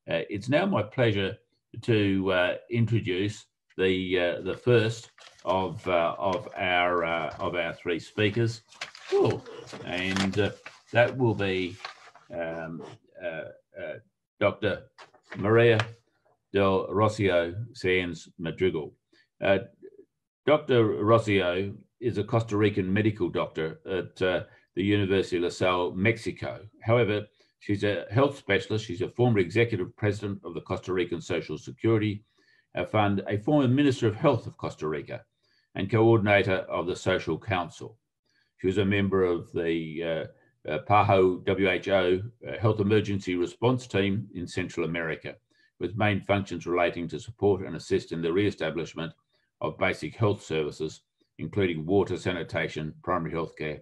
It's now my pleasure to introduce the first of our three speakers, and that will be Dr. Maria del Rocio Sáenz Madrigal. Dr. Rocio is a Costa Rican medical doctor at the University of La Salle, Mexico. However, she's a health specialist. She's a former executive president of the Costa Rican Social Security Fund, a former Minister of Health of Costa Rica, and coordinator of the Social Council. She was a member of the PAHO WHO Health Emergency Response Team in Central America, with main functions relating to support and assist in the re-establishment of basic health services, including water, sanitation, primary health care,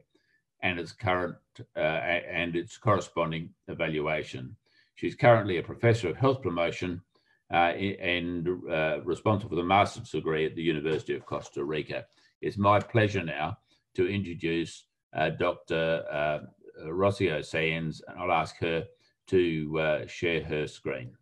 and its current and its corresponding evaluation. She's currently a professor of health promotion and responsible for the master's degree at the University of Costa Rica. It's my pleasure now to introduce Dr. Rocio Sáenz, and I'll ask her to share her screen.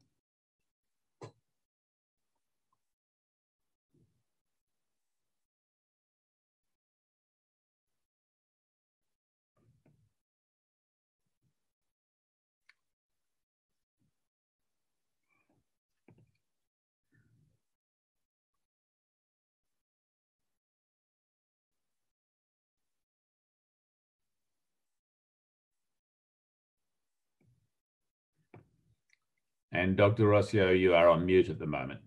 And Dr. Rocio, you are on mute at the moment.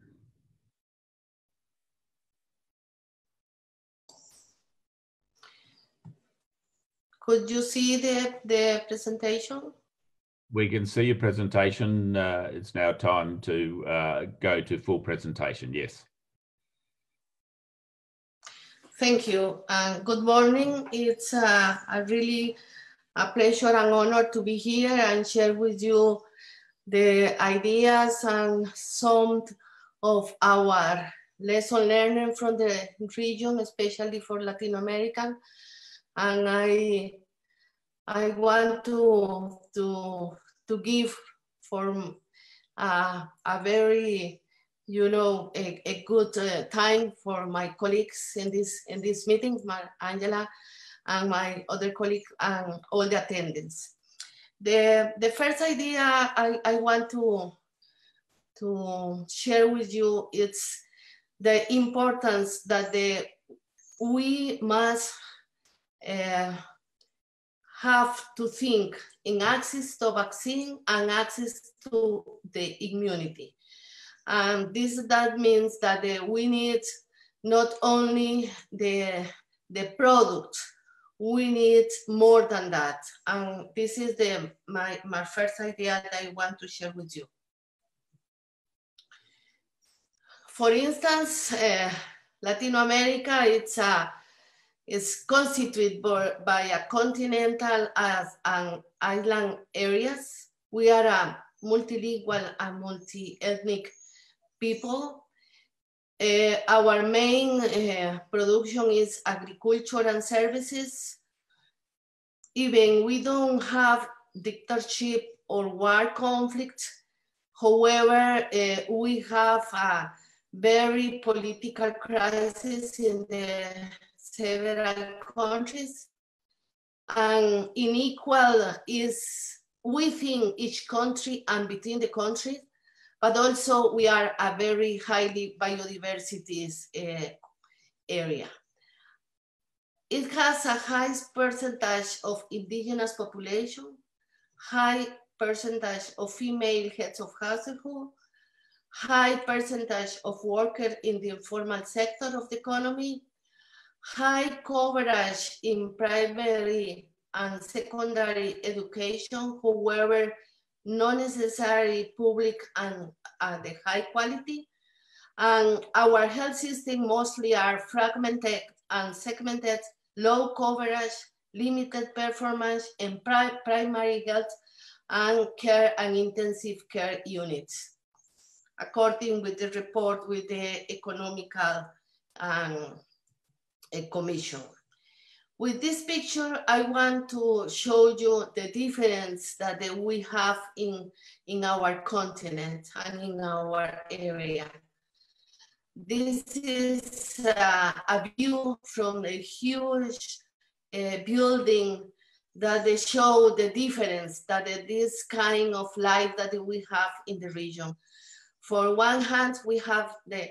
Could you see the presentation? We can see your presentation. It's now time to go to full presentation, yes. Thank you. Good morning. It's really a pleasure and honor to be here and share with you the ideas and some of our lesson learning from the region, especially for Latin American. And I want to give for a very, a good time for my colleagues in this meeting, Angela and my other colleague and all the attendants. The first idea I want to share with you is the importance that we must have to think in access to vaccine and access to the immunity. And that means that we need not only the product, we need more than that. And this is my first idea that I want to share with you. For instance, Latin America, it's constituted by a continental and island areas. We are a multilingual and multi-ethnic people. Our main production is agriculture and services. Even we don't have dictatorship or war conflict. However, we have a very political crisis in the several countries, and unequal is within each country and between the countries. But also we are a very highly biodiversity area. It has a high percentage of indigenous population, high percentage of female heads of household, high percentage of workers in the informal sector of the economy, high coverage in primary and secondary education, however, not necessarily public and the high quality. And our health system mostly are fragmented and segmented, low coverage, limited performance in primary health and care and intensive care units, according with the report with the Economical Commission. With this picture, I want to show you the difference that we have in our continent and in our area. This is a view from a huge building that they show the difference that this kind of life that we have in the region. For one hand, we have the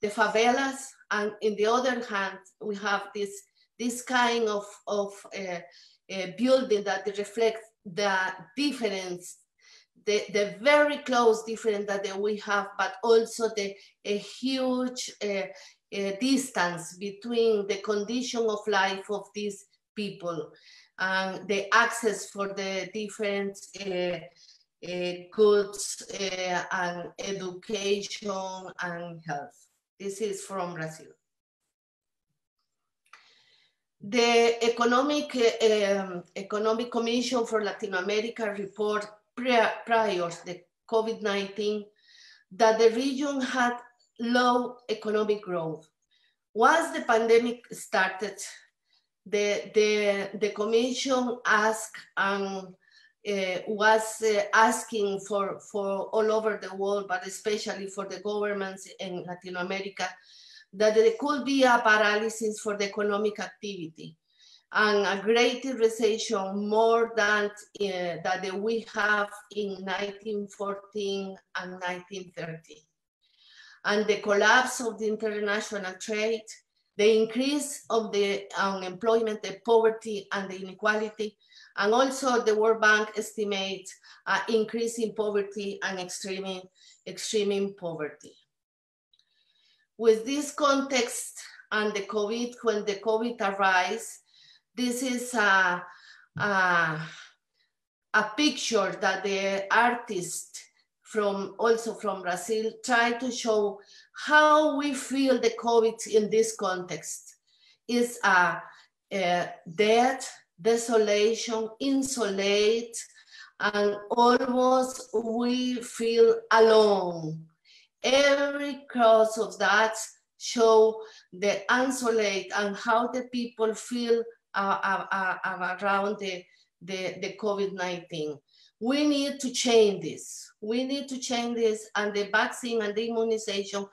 favelas, and in the other hand, we have this kind of building that reflects the difference, the very close difference that we have, but also a huge distance between the condition of life of these people and the access for the different goods and education and health. This is from Brazil. The Economic Commission for Latin America report prior to the COVID-19 that the region had low economic growth. Once the pandemic started, the Commission asked and was asking for all over the world, but especially for the governments in Latin America, that there could be a paralysis for the economic activity and a greater recession more than that we have in 1914 and 1930. And the collapse of the international trade, the increase of the unemployment, the poverty and the inequality, and also the World Bank estimates an increase in poverty and extreme poverty. With this context and the COVID, when the COVID arrives, this is a picture that the artist also from Brazil tried to show how we feel the COVID in this context. Is death, desolation, isolate, and almost we feel alone. Every cross of that show the isolate and how the people feel around the COVID-19. We need to change this. We need to change this, and the vaccine and the immunization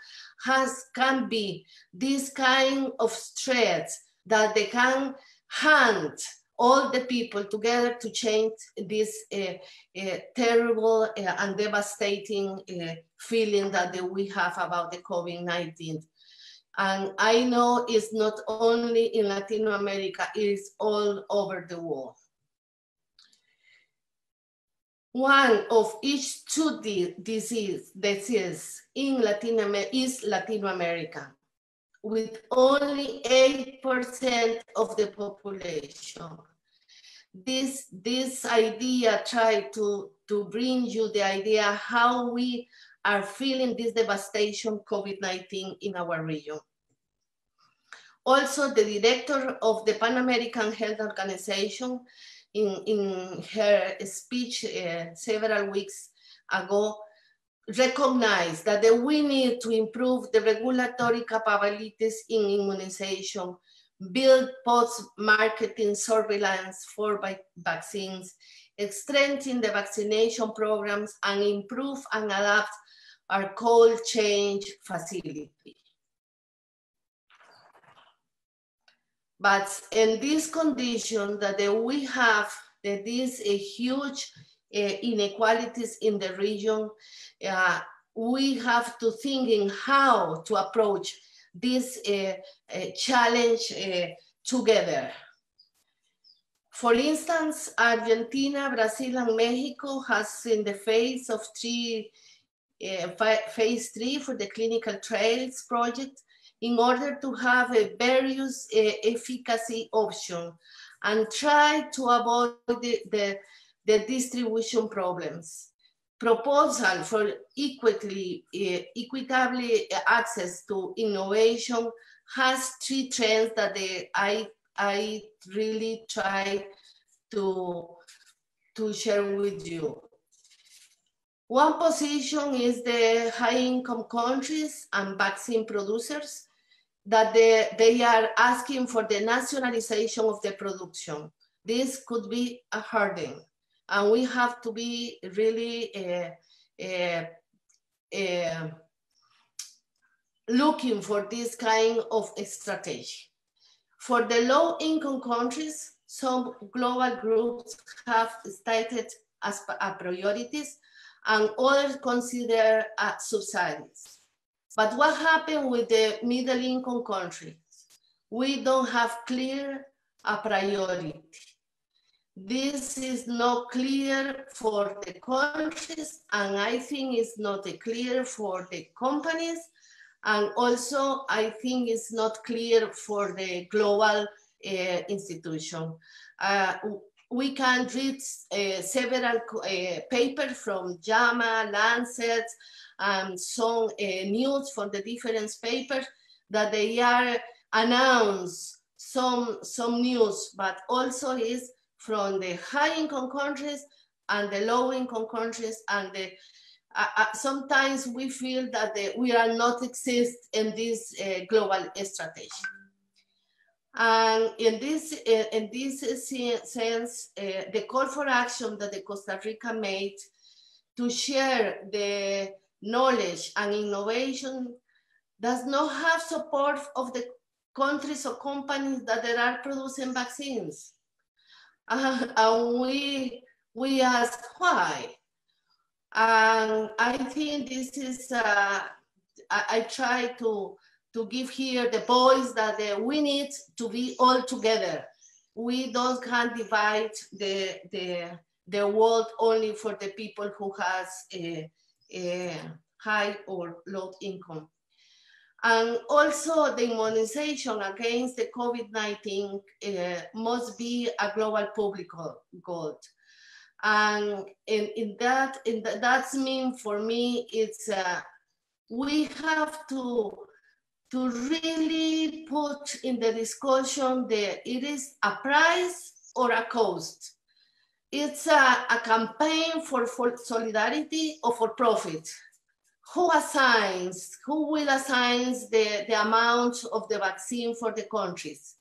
can be this kind of threads that they can hand all the people together to change this terrible and devastating feeling that we have about the COVID-19. And I know it's not only in Latin America, it's all over the world. One of each two diseases in Latin America, with only 8% of the population. This idea tried to bring you the idea how we are feeling this devastation COVID-19 in our region. Also, the director of the Pan American Health Organization in her speech several weeks ago recognized that we need to improve the regulatory capabilities in immunization, build post-marketing surveillance for vaccines, strengthen the vaccination programs, and improve and adapt our cold chain facility. But in this condition that we have these huge inequalities in the region, we have to think in how to approach this challenge together. For instance, Argentina, Brazil, and Mexico has in the phase of phase 3 for the clinical trials project in order to have a various efficacy option and try to avoid the distribution problems. Proposal for equitably access to innovation has 3 trends that I really try to share with you. One position is the high-income countries and vaccine producers. that they are asking for the nationalization of the production. This could be a hurdle, and we have to be really looking for this kind of strategy. For the low-income countries, some global groups have stated as priorities, and others consider subsidies. But what happened with the middle-income countries? We don't have clear priority. This is not clear for the countries, and I think it's not clear for the companies, and also I think it's not clear for the global institution. We can read several papers from JAMA, Lancet, and some news from the different papers that they are announced some news, but also is from the high-income countries and the low-income countries, and the sometimes we feel that we are not exist in this global strategy. And in this sense, the call for action that the Costa Rica made to share the knowledge and innovation does not have support of the countries or companies that are producing vaccines. And we ask why. And I think this is, I try to give here the voice that we need to be all together. We can't divide the world only for the people who has a high or low income. And also the immunization against the COVID-19 must be a global public goal. And that's mean for me, it's we have to really put in the discussion that it is a price or a cost. It's a campaign for solidarity or for profit. Who will assign the amount of the vaccine for the countries?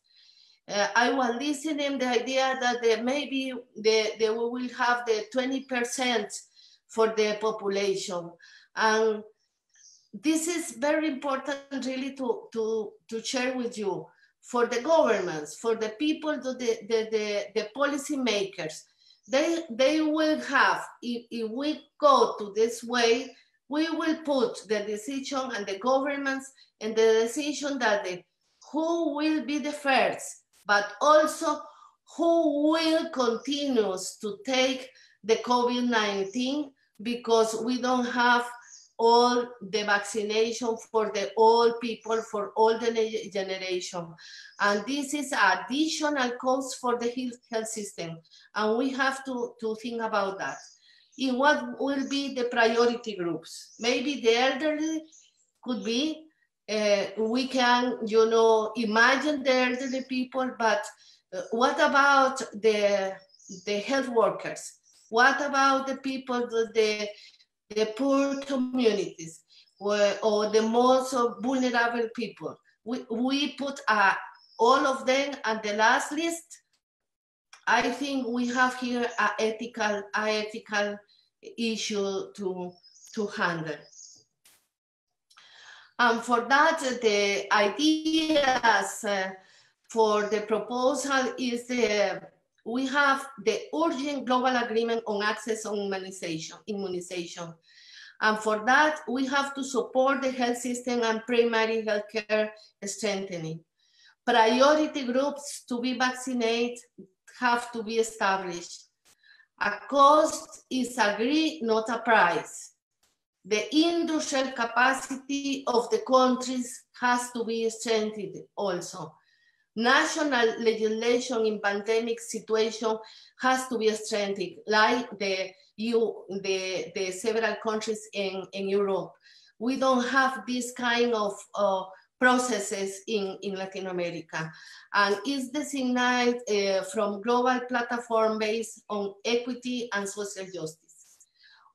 I was listening the idea that maybe we will have the 20% for the population. And this is very important really to share with you. For the governments, for the people, the policy makers, they will have, if we go to this way, we will put the decision and the governments and the decision that who will be the first, but also who will continue to take the COVID-19, because we don't have all the vaccination for all people, for all the generation. And this is additional cost for the health system. And we have to think about that. In what will be the priority groups? Maybe the elderly could be, we can, imagine the elderly people, but what about the health workers? What about the people, the poor communities, or the most vulnerable people? We put all of them on the last list. I think we have here an ethical issue to handle. And for that, the ideas for the proposal is we have the urgent global agreement on access on immunization. And for that, we have to support the health system and primary healthcare strengthening. Priority groups to be vaccinated have to be established. A cost is agreed, not a price. The industrial capacity of the countries has to be strengthened also. National legislation in pandemic situation has to be strengthened, like the several countries in Europe. We don't have this kind of processes in Latin America. And it's designated from global platform based on equity and social justice.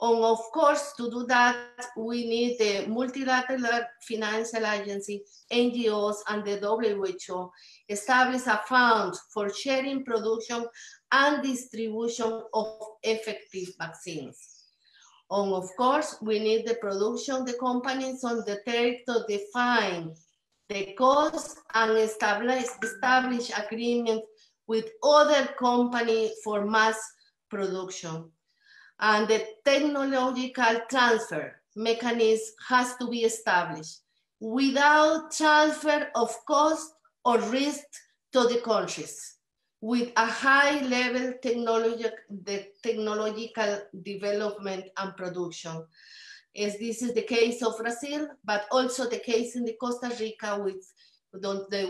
And of course, to do that, we need the multilateral financial agency, NGOs, and the WHO establish a fund for sharing production and distribution of effective vaccines. And of course, we need the production, the companies on the territory to define the cost and establish agreements with other companies for mass production. And the technological transfer mechanism has to be established without transfer of cost or risk to the countries, with a high level technological development and production. As this is the case of Brazil, but also the case in the Costa Rica,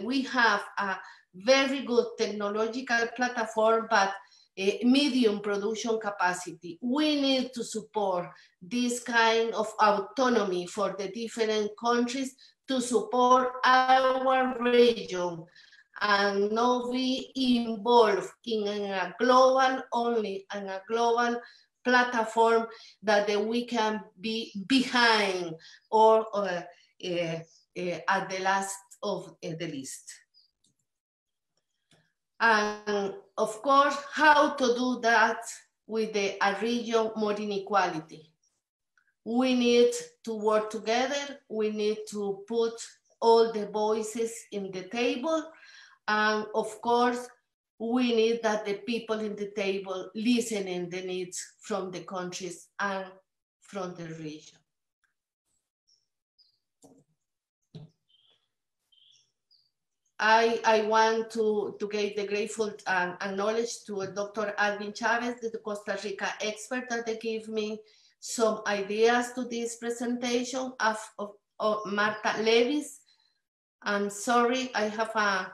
we have a very good technological platform, but a medium production capacity. We need to support this kind of autonomy for the different countries to support our region and not be involved in a global platform that we can be behind or at the last of the list. And of course, how to do that with a region more inequality. We need to work together. We need to put all the voices in the table. And of course, we need that the people in the table listen in the needs from the countries and from the region. I want to give the grateful acknowledge to Dr. Alvin Chavez, the Costa Rica expert, that they give me some ideas to this presentation of Marta Levis. I'm sorry, I have a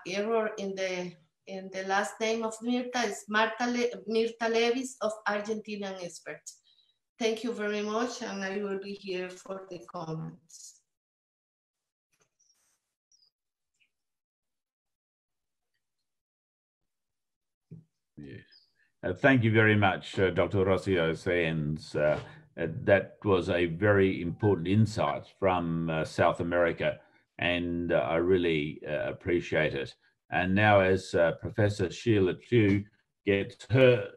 error in the last name of Mirta. It's Mirta Levis of Argentinian expert. Thank you very much, and I will be here for the comments. Yes. Thank you very much, Dr. Rocio Sáenz. That was a very important insight from South America, and I really appreciate it. And now, as Professor Sheila Chu gets her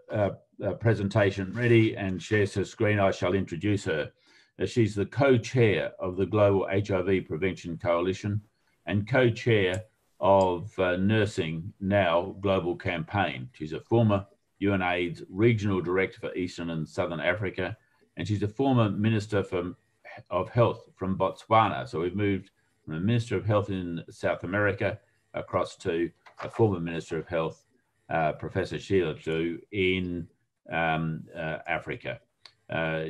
presentation ready and shares her screen, I shall introduce her. She's the co-chair of the Global HIV Prevention Coalition and co-chair of Nursing Now Global Campaign. She's a former UNAIDS Regional Director for Eastern and Southern Africa, and she's a former Minister of Health from Botswana. So we've moved from a Minister of Health in South America across to a former Minister of Health, Professor Sheila Chu, in Africa.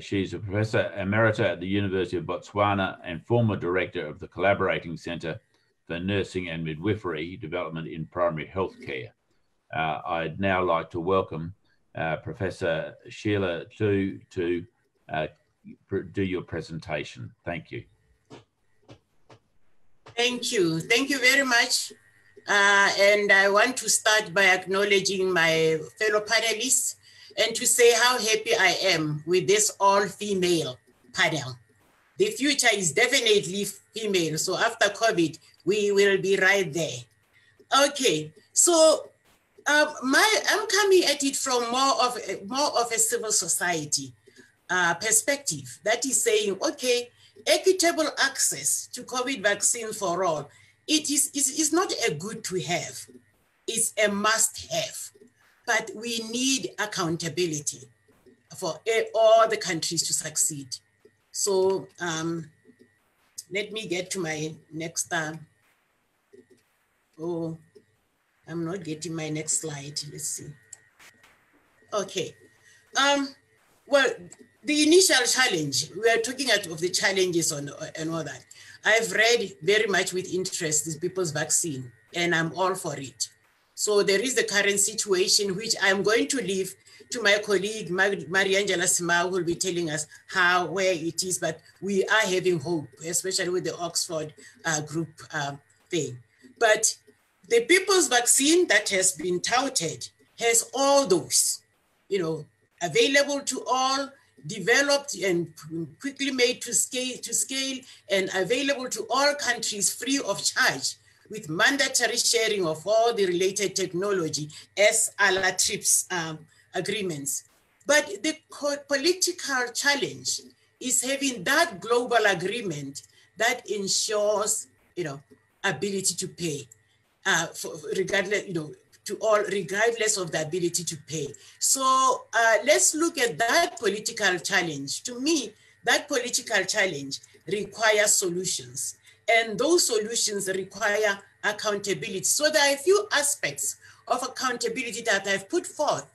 She's a Professor Emerita at the University of Botswana and former Director of the Collaborating Centre for Nursing and Midwifery Development in Primary Health Care. I'd now like to welcome Professor Sheila Chu to do your presentation. Thank you. Thank you. Thank you very much. And I want to start by acknowledging my fellow panelists and to say how happy I am with this all-female panel. The future is definitely female. So after COVID, we will be right there. Okay, so I'm coming at it from more of a civil society perspective. That is saying, okay, equitable access to COVID vaccine for all. It is not a good to have, it's a must have. But we need accountability for all the countries to succeed. So let me get to my next oh, I'm not getting my next slide. Let's see. Okay. Well, the initial challenge, we are talking of the challenges and all that. I've read very much with interest this people's vaccine, and I'm all for it. So there is the current situation, which I'm going to leave to my colleague, Mariangela Simao, who will be telling us where it is, but we are having hope, especially with the Oxford group thing. But the people's vaccine that has been touted has all those, available to all, developed and quickly made to scale, and available to all countries free of charge, with mandatory sharing of all the related technology as a la TRIPS agreements. But the political challenge is having that global agreement that ensures, ability to pay, regardless, to all, regardless of the ability to pay. So let's look at that political challenge. To me, that political challenge requires solutions, and those solutions require accountability. So there are a few aspects of accountability that I've put forth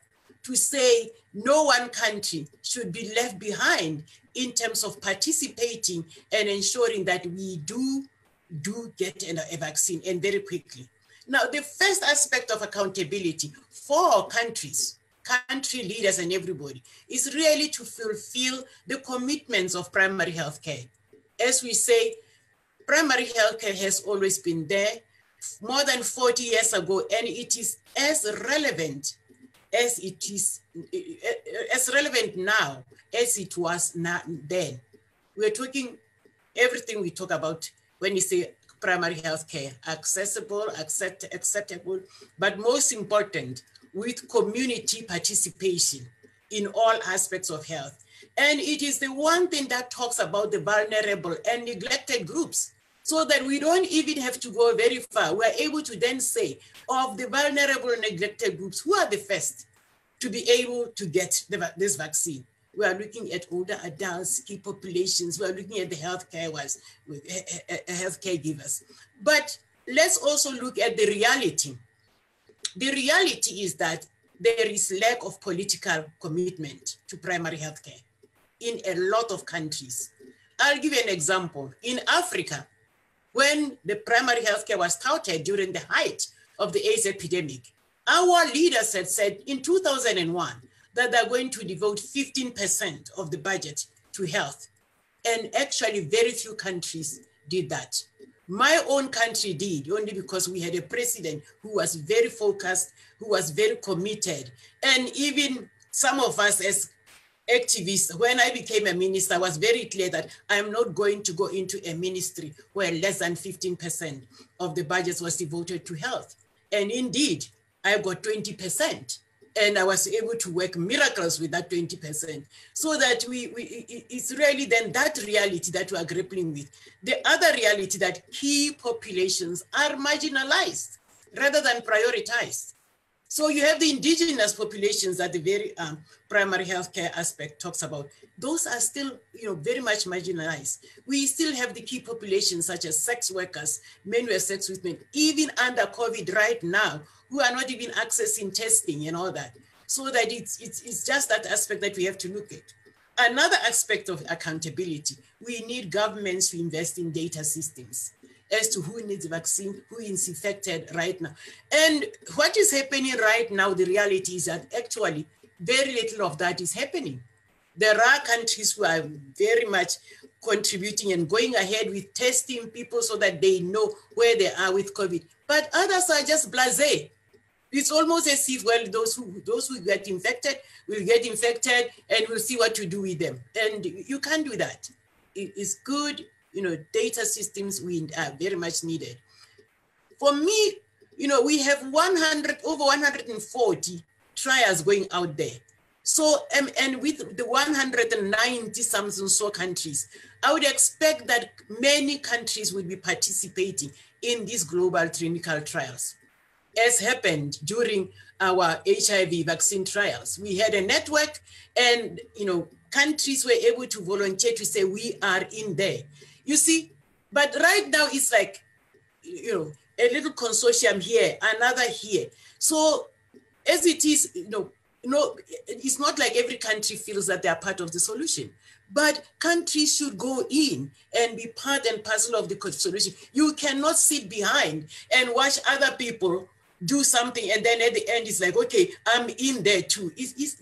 to say no one country should be left behind in terms of participating and ensuring that we do get a vaccine, and very quickly. Now, the first aspect of accountability for countries, country leaders and everybody, is really to fulfill the commitments of primary healthcare. As we say, primary healthcare has always been there more than 40 years ago, and it is as relevant as it is, as relevant now as it was then. We're talking everything we talk about when you say primary healthcare, accessible, acceptable, but most important, with community participation in all aspects of health. And it is the one thing that talks about the vulnerable and neglected groups, so that we don't even have to go very far. We're able to then say, of the vulnerable and neglected groups, who are the first to be able to get this vaccine? We are looking at older adults, key populations. We are looking at the healthcare givers. But let's also look at the reality. The reality is that there is lack of political commitment to primary healthcare in a lot of countries. I'll give you an example. In Africa, when the primary healthcare was touted during the height of the AIDS epidemic, our leaders had said in 2001 that they're going to devote 15% of the budget to health. And actually very few countries did that. My own country did, only because we had a president who was very focused, who was very committed. And even some of us as activists, when I became a minister, I was very clear that I'm not going to go into a ministry where less than 15% of the budget was devoted to health. And indeed, I got 20%. And I was able to work miracles with that 20%. So that it's really then that reality that we are grappling with. The other reality that key populations are marginalized rather than prioritized. So you have the indigenous populations that the very primary healthcare aspect talks about. Those are still very much marginalized. We still have the key populations such as sex workers, men who have sex with men, even under COVID right now, who are not even accessing testing and all that. So that it's just that aspect that we have to look at. Another aspect of accountability, we need governments to invest in data systems as to who needs vaccine, who is infected right now. And what is happening right now, the reality is that actually very little of that is happening. There are countries who are very much contributing and going ahead with testing people so that they know where they are with COVID. But others are just blasé. It's almost as if, well, those who get infected will get infected and we'll see what to do with them. And you can't do that. It's good, data systems are very much needed. For me, we have over 140 trials going out there. So, and with the 190 something so countries, I would expect that many countries will be participating in these global clinical trials, as happened during our HIV vaccine trials. We had a network and, countries were able to volunteer to say, we are in there. You see, but right now it's like, a little consortium here, another here. So as it is, it's not like every country feels that they are part of the solution, but countries should go in and be part and parcel of the solution. You cannot sit behind and watch other people do something and then at the end it's like, okay, I'm in there too.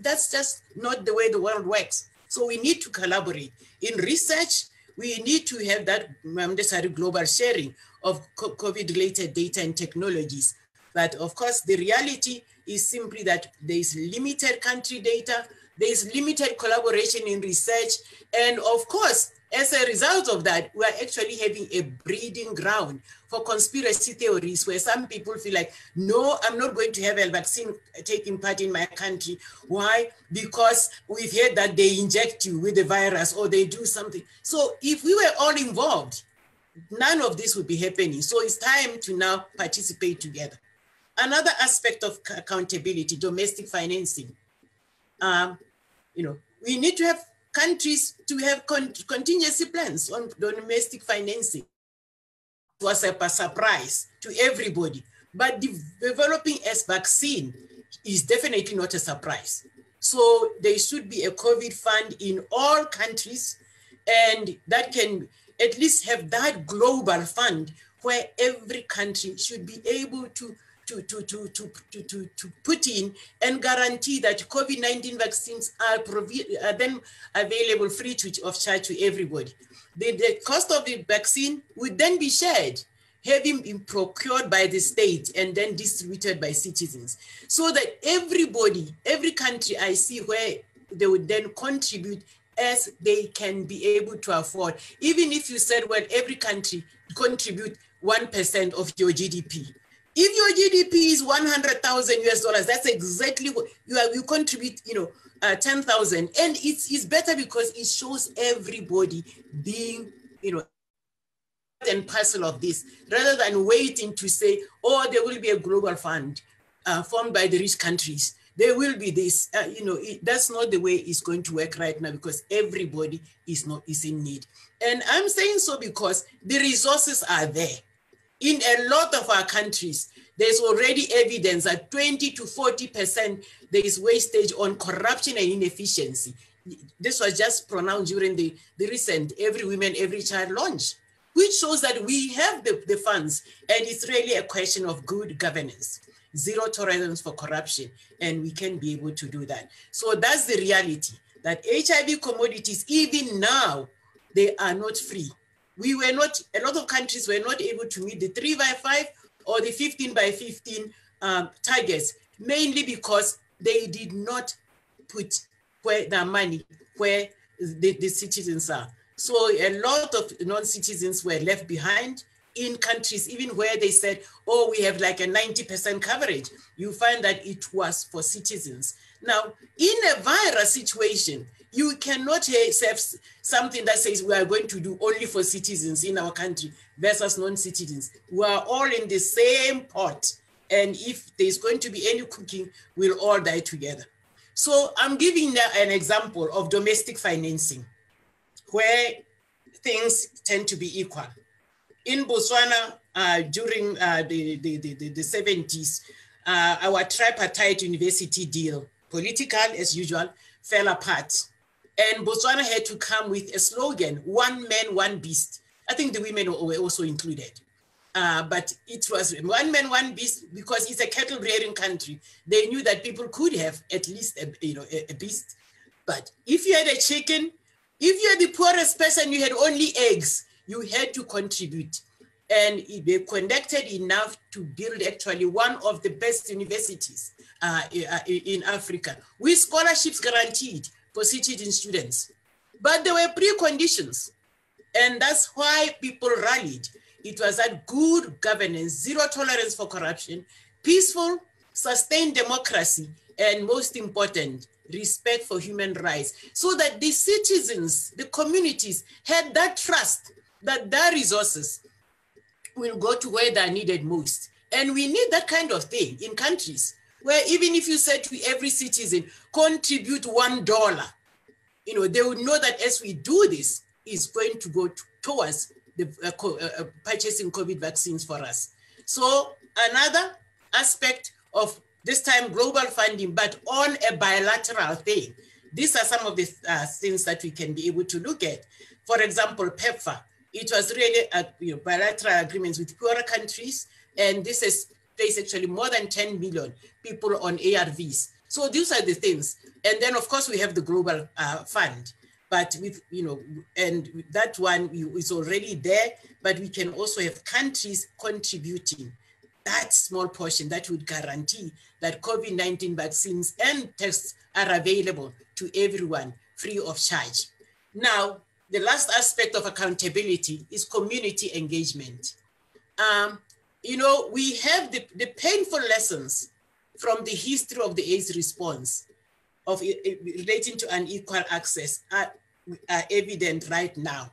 That's just not the way the world works. So we need to collaborate in research. We need to have that necessary global sharing of COVID-related data and technologies. But of course, the reality is simply that there is limited country data. There is limited collaboration in research. And of course, as a result of that, we are actually having a breeding ground for conspiracy theories where some people feel like, no, I'm not going to have a vaccine taking part in my country. Why? Because we've heard that they inject you with the virus or they do something. So if we were all involved, none of this would be happening. So it's time to now participate together. Another aspect of accountability, domestic financing. We need to have countries to have contingency plans on domestic financing. It was a surprise to everybody, but developing a vaccine is definitely not a surprise. So there should be a COVID fund in all countries, and that can at least have that global fund where every country should be able to put in and guarantee that COVID-19 vaccines are then available free of charge to everybody. The cost of the vaccine would then be shared, having been procured by the state and then distributed by citizens, so that everybody, every country I see where they would then contribute as they can be able to afford. Even if you said, well, every country contribute 1% of your GDP. If your GDP is 100,000 US dollars, that's exactly what you contribute, 10,000. And it's better because it shows everybody being, and parcel of this, rather than waiting to say, oh, there will be a global fund formed by the rich countries. There will be this, that's not the way it's going to work right now, because everybody is in need. And I'm saying so because the resources are there. In a lot of our countries, there's already evidence that 20 to 40% there is wastage on corruption and inefficiency. This was just pronounced during the recent Every Woman, Every Child launch, which shows that we have the funds, and it's really a question of good governance, zero tolerance for corruption, and we can be able to do that. So that's the reality, that HIV commodities, even now, they are not free. A lot of countries were not able to meet the 3x5 or the 15x15 targets, mainly because they did not put their money where the citizens are. So a lot of non-citizens were left behind in countries, even where they said, oh, we have like a 90% coverage. You find that it was for citizens. Now, in a virus situation, you cannot have something that says we are going to do only for citizens in our country versus non-citizens. We are all in the same pot. And if there's going to be any cooking, we'll all die together. So I'm giving an example of domestic financing, where things tend to be equal. In Botswana, during the 70s, our tripartite university deal, political as usual, fell apart. And Botswana had to come with a slogan, one man, one beast. I think the women were also included. But it was one man, one beast, because it's a cattle rearing country. They knew that people could have at least a beast. But if you had a chicken, if you're the poorest person, you had only eggs, you had to contribute. And they conducted enough to build actually one of the best universities in Africa, with scholarships guaranteed for citizen students. But there were preconditions, and that's why people rallied. It was that good governance, zero tolerance for corruption, peaceful, sustained democracy, and most important, respect for human rights, so that the citizens, the communities had that trust that their resources will go to where they're needed most. And we need that kind of thing in countries where even if you said to every citizen, contribute $1, they would know that as we do this, it's going to go towards the purchasing COVID vaccines for us. So another aspect of this time global funding, but on a bilateral thing. These are some of the things that we can be able to look at. For example, PEPFAR. It was really bilateral agreements with poorer countries, and this has placed actually more than 10 million people on ARVs. So these are the things. And then of course we have the global fund, but with, and that one is already there, but we can also have countries contributing that small portion that would guarantee that COVID-19 vaccines and tests are available to everyone free of charge. Now, the last aspect of accountability is community engagement. You know, we have the painful lessons from the history of the AIDS response of relating to unequal access are evident right now.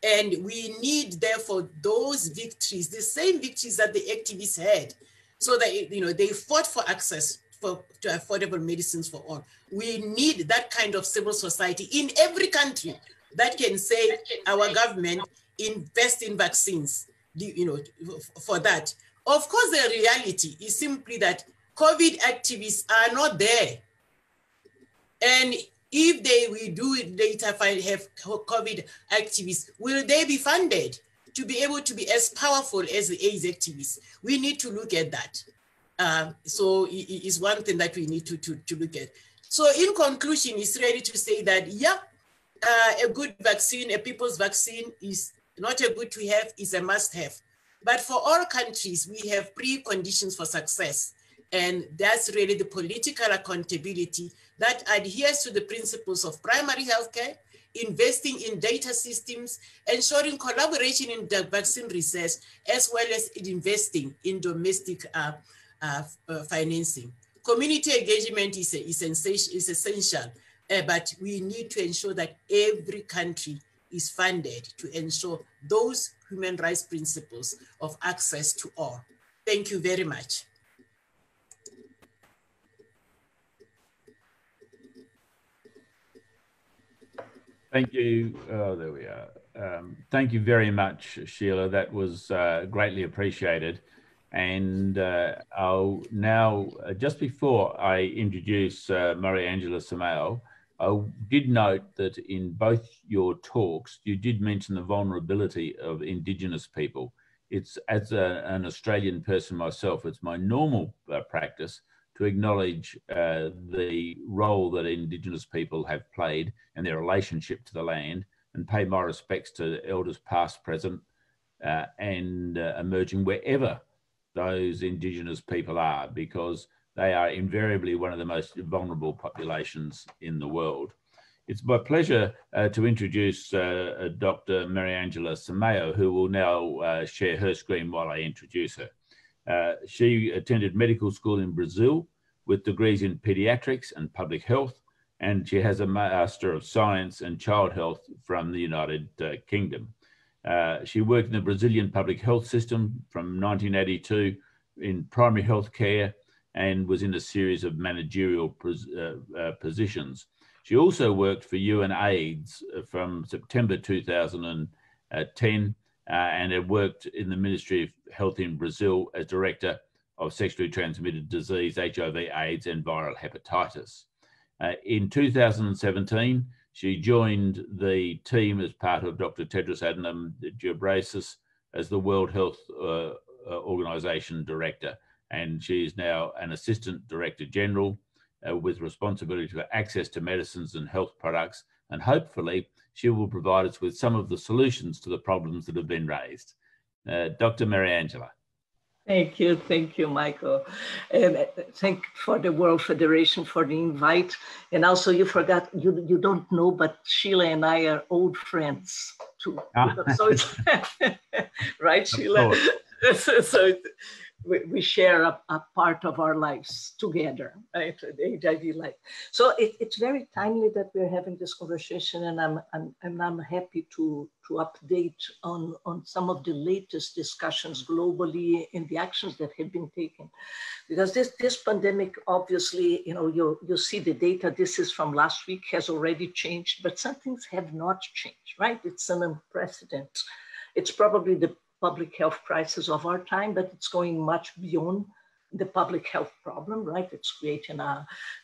And we need, therefore, those victories, the same victories that the activists had, so that, you know, they fought for access to affordable medicines for all. We need that kind of civil society in every country that can say, our government invest in vaccines, you know, for that. Of course, the reality is simply that COVID activists are not there. And if we do later have COVID activists, will they be funded to be able to be as powerful as the AIDS activists? We need to look at that. So it is one thing that we need to look at. So in conclusion, it's ready to say that, yeah, a good vaccine, a people's vaccine is not a good to have, it's a must have. But for all countries, we have preconditions for success. And that's really the political accountability that adheres to the principles of primary healthcare, investing in data systems, ensuring collaboration in the vaccine research, as well as investing in domestic financing. Community engagement is essential, but we need to ensure that every country is funded to ensure those human rights principles of access to all. Thank you very much. Thank you. Oh, there we are. Thank you very much, Sheila. That was greatly appreciated. And I'll now, just before I introduce Mariangela Simao, I did note that in both your talks, you did mention the vulnerability of Indigenous people. It's, as an Australian person myself, it's my normal practice to acknowledge the role that Indigenous people have played and their relationship to the land, and pay my respects to elders past, present, and emerging wherever those Indigenous people are, because they are invariably one of the most vulnerable populations in the world. It's my pleasure to introduce Dr. Mariangela Simao, who will now share her screen while I introduce her. She attended medical school in Brazil with degrees in pediatrics and public health, and she has a Master of Science in Child Health from the United Kingdom. She worked in the Brazilian public health system from 1982 in primary health care and was in a series of managerial positions. She also worked for UNAIDS from September 2010 and had worked in the Ministry of Health in Brazil as Director of Sexually Transmitted Disease, HIV, AIDS, and Viral Hepatitis. In 2017, she joined the team as part of Dr. Tedros Adhanom Ghebreyesus as the World Health Organization Director. And she is now an Assistant Director General with responsibility for access to medicines and health products. And hopefully she will provide us with some of the solutions to the problems that have been raised. Dr. Mariangela. Thank you, Michael. And thank for the World Federation for the invite. And also you forgot, you don't know, but Sheila and I are old friends too. So it's, right, Sheila? So we share a part of our lives together, right? The HIV life. So it's very timely that we're having this conversation, and I'm happy to update on some of the latest discussions globally and the actions that have been taken. Because this pandemic, obviously, you know, you see the data, this is from last week, has already changed, but some things have not changed, right? It's an unprecedented. It's probably the public health crisis of our time, but it's going much beyond the public health problem, right? It's creating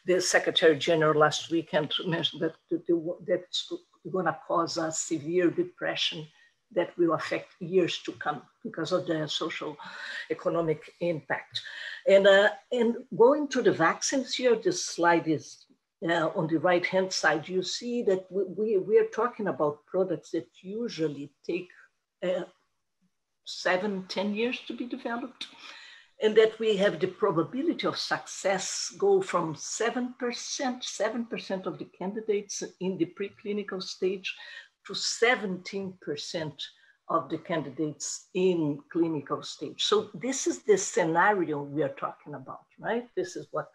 the Secretary General last weekend mentioned that that's going to cause a severe depression that will affect years to come because of the social economic impact. And going to the vaccines here, this slide is on the right-hand side, you see that we are talking about products that usually take 7-10 years to be developed. and that we have the probability of success go from 7% of the candidates in the preclinical stage to 17% of the candidates in clinical stage. So this is the scenario we are talking about, right? This is what,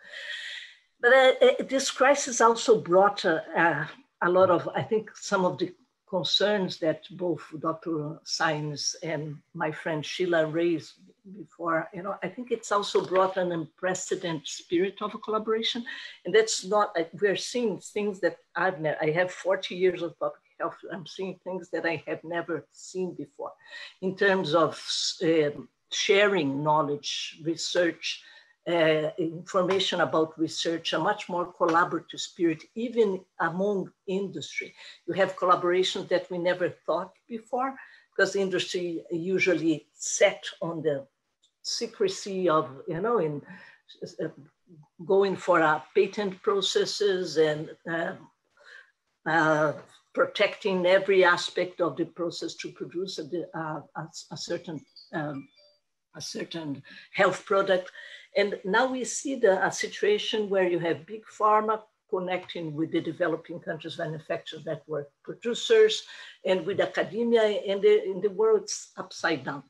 but this crisis also brought a lot of, I think, some of the concerns that both Dr. Sáenz and my friend Sheila raised before. You know, I think it's also brought an unprecedented spirit of collaboration, and that's not, we're seeing things that I have 40 years of public health. I'm seeing things that I have never seen before in terms of sharing knowledge, research, information about research, a much more collaborative spirit, even among industry. You have collaborations that we never thought before, because industry usually set on the secrecy of, you know, in going for patent processes and protecting every aspect of the process to produce a certain health product. And now we see a situation where you have big pharma connecting with the developing countries, manufacturers, network producers, and with academia, and in the world's upside down,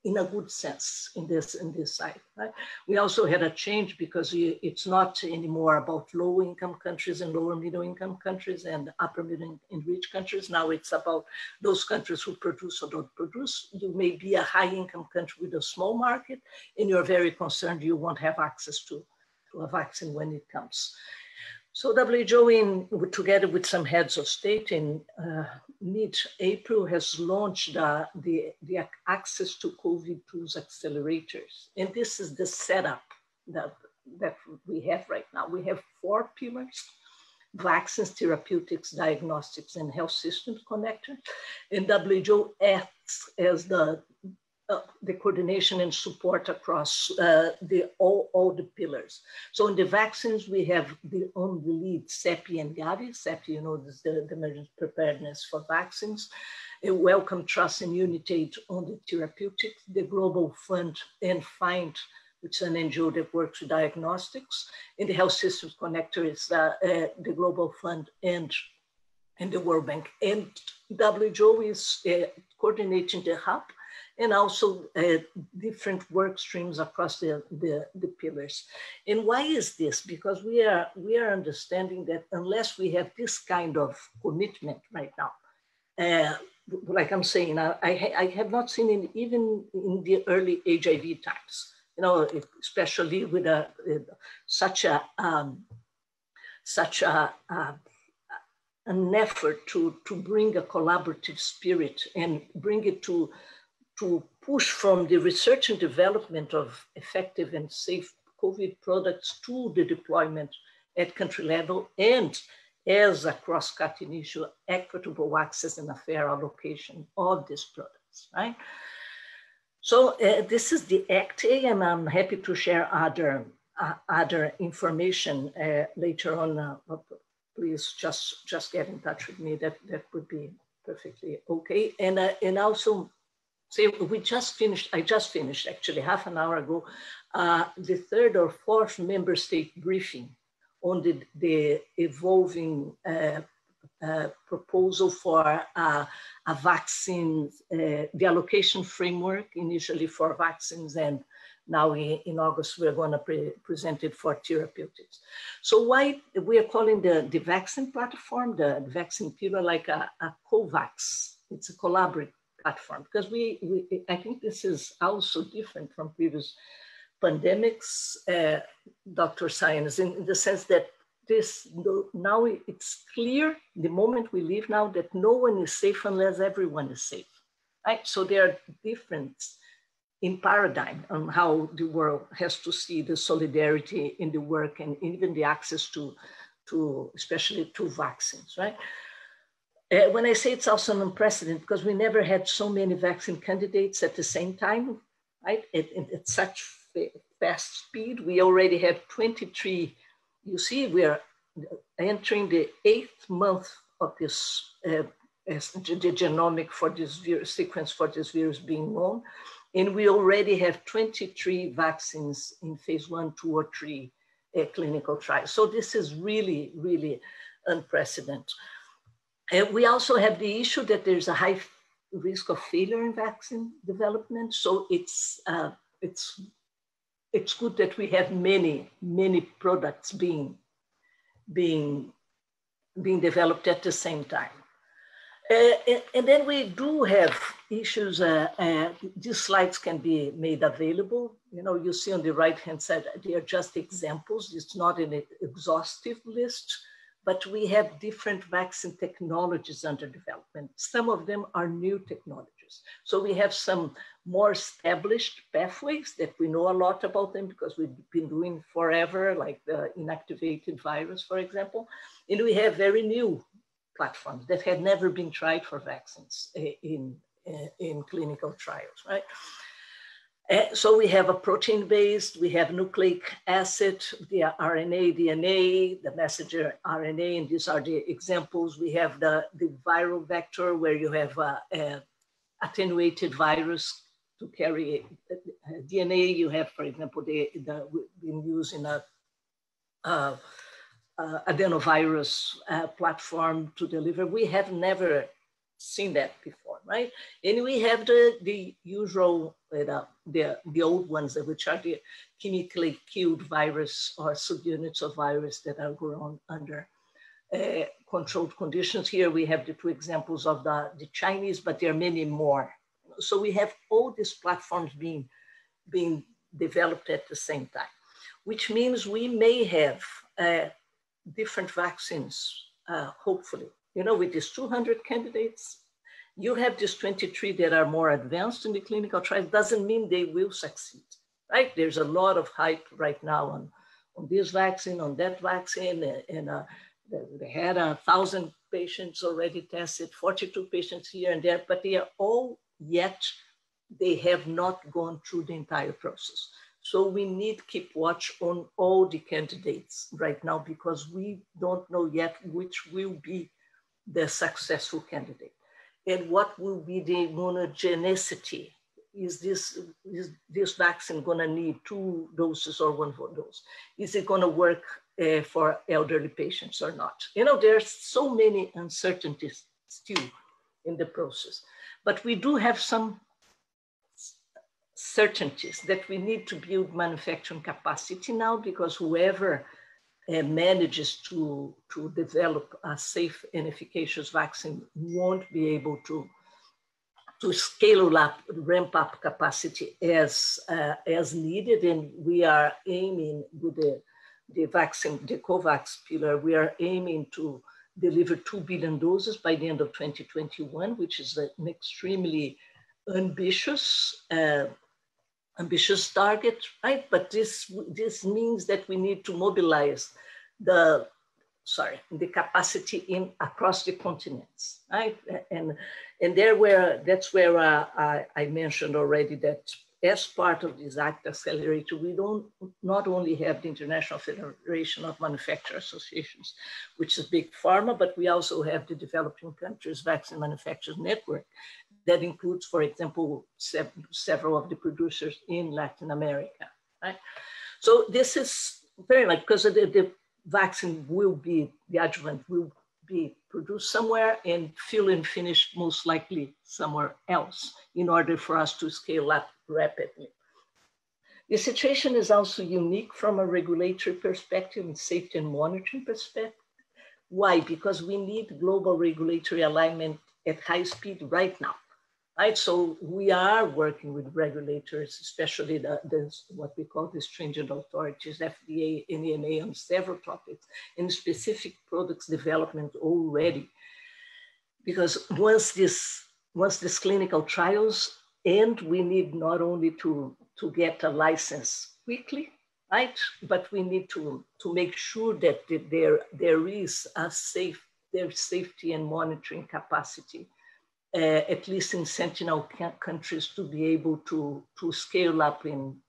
in a good sense, in this side. Right? We also had a change because it's not anymore about low-income countries and lower middle-income countries and upper middle and rich countries. Now it's about those countries who produce or don't produce. You may be a high-income country with a small market, and you're very concerned you won't have access to a vaccine when it comes. So WHO, together with some heads of state in mid-April, has launched the Access to COVID Tools Accelerators. And this is the setup that we have right now. We have 4 pillars: vaccines, therapeutics, diagnostics, and health systems connected. And WHO acts as the coordination and support across all the pillars. So in the vaccines, we have on the lead CEPI and Gavi. CEPI, you know, this is the emergency preparedness for vaccines. Wellcome Trust and Unitaid on the therapeutics, the Global Fund and FIND, which is an NGO that works with diagnostics. In the health systems connector is the Global Fund and the World Bank. And WHO is coordinating the hub, and also different work streams across the pillars. And why is this? Because we are understanding that unless we have this kind of commitment right now, like I'm saying, I have not seen it even in the early HIV times, you know, especially with such an effort to bring a collaborative spirit and bring it to push from the research and development of effective and safe COVID products to the deployment at country level, and as a cross-cutting issue, equitable access and a fair allocation of these products, right? So this is the ACT-A, and I'm happy to share other information later on. Please just get in touch with me. That would be perfectly okay. And also, so I just finished actually half an hour ago, the 3rd or 4th member state briefing on the evolving proposal for a vaccine, the allocation framework initially for vaccines, and now in August, we're going to present it for therapeutics. So why we are calling the vaccine platform, the vaccine pillar, like a COVAX. It's a collaborative platform, because I think this is also different from previous pandemics, Dr. Sáenz, in the sense that now it's clear, the moment we live now, that no one is safe unless everyone is safe, right? So there are different in paradigm on how the world has to see the solidarity in the work and even the access to especially to vaccines, right? When I say it's also unprecedented, because we never had so many vaccine candidates at the same time, right? At such fast speed. We already have 23. You see, we are entering the 8th month of this, the genomic for this virus, sequence for this virus being known. And we already have 23 vaccines in phase 1, 2, or 3 clinical trials. So this is really, really unprecedented. And we also have the issue that there's a high risk of failure in vaccine development. So it's good that we have many products being developed at the same time. And then we do have issues, these slides can be made available. You know, you see on the right-hand side, they are just examples. It's not an exhaustive list, but we have different vaccine technologies under development. Some of them are new technologies. So we have some more established pathways that we know a lot about them because we've been doing forever, like the inactivated virus, for example. And we have very new platforms that had never been tried for vaccines in clinical trials, right? So we have a protein-based, we have nucleic acid, the RNA, DNA, the messenger RNA, and these are the examples. We have the viral vector where you have attenuated virus to carry DNA. You have, for example, been used in a adenovirus platform to deliver. We have never seen that before, right? And we have the usual, the old ones, which are the chemically killed virus or subunits of virus that are grown under controlled conditions. Here we have the two examples of the Chinese, but there are many more. So we have all these platforms being developed at the same time, which means we may have different vaccines, hopefully. You know, with these 200 candidates, you have these 23 that are more advanced in the clinical trials. Doesn't mean they will succeed, right? There's a lot of hype right now on this vaccine, on that vaccine, and they had 1,000 patients already tested, 42 patients here and there, but they are all yet, they have not gone through the entire process. So we need to keep watch on all the candidates right now because we don't know yet which will be the successful candidate and what will be the immunogenicity. Is this vaccine going to need 2 doses or 1 dose? Is it going to work for elderly patients or not? You know, there's so many uncertainties still in the process, but we do have some certainties that we need to build manufacturing capacity now because whoever manages to develop a safe and efficacious vaccine won't be able to scale up, ramp up capacity as needed. And we are aiming with the vaccine, the COVAX pillar, we are aiming to deliver 2 billion doses by the end of 2021, which is an extremely ambitious target, right? But this means that we need to mobilize the capacity across the continents, right? And that's where I mentioned already that as part of this ACT Accelerator, we not only have the International Federation of Manufacturers Associations, which is big pharma, but we also have the Developing Countries Vaccine Manufacturers Network that includes, for example, several of the producers in Latin America, right? So this is very much because the vaccine will be, the adjuvant will be produced somewhere and fill and finish most likely somewhere else in order for us to scale up rapidly. The situation is also unique from a regulatory perspective and safety and monitoring perspective. Why? Because we need global regulatory alignment at high speed right now. Right, so we are working with regulators, especially what we call the stringent authorities, FDA and EMA, on several topics, in specific products development already. Because once this clinical trials end, we need not only to get a license quickly, right, but we need to make sure that there is their safety and monitoring capacity. At least in sentinel countries, to be able to scale up in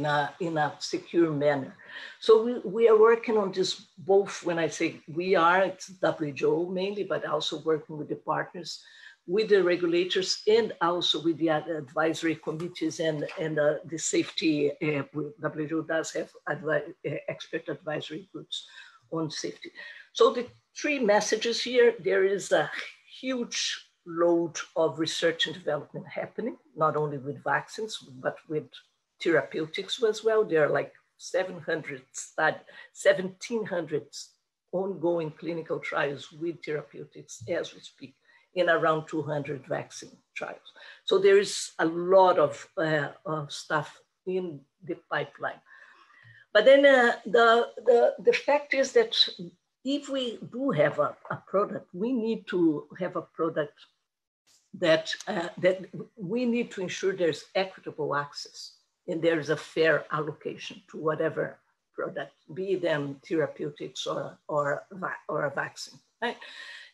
a secure manner. So we are working on this both. When I say we are, it's WHO mainly, but also working with the partners with the regulators and also with the advisory committees and the safety. WHO does have expert advisory groups on safety. So the three messages here: there is a huge load of research and development happening, not only with vaccines, but with therapeutics as well. There are like 1,700 ongoing clinical trials with therapeutics as we speak, in around 200 vaccine trials. So there is a lot of stuff in the pipeline. But then the fact is that if we do have a product, we need to have a product that we need to ensure there's equitable access and there's a fair allocation to whatever product, be them therapeutics or a vaccine, right?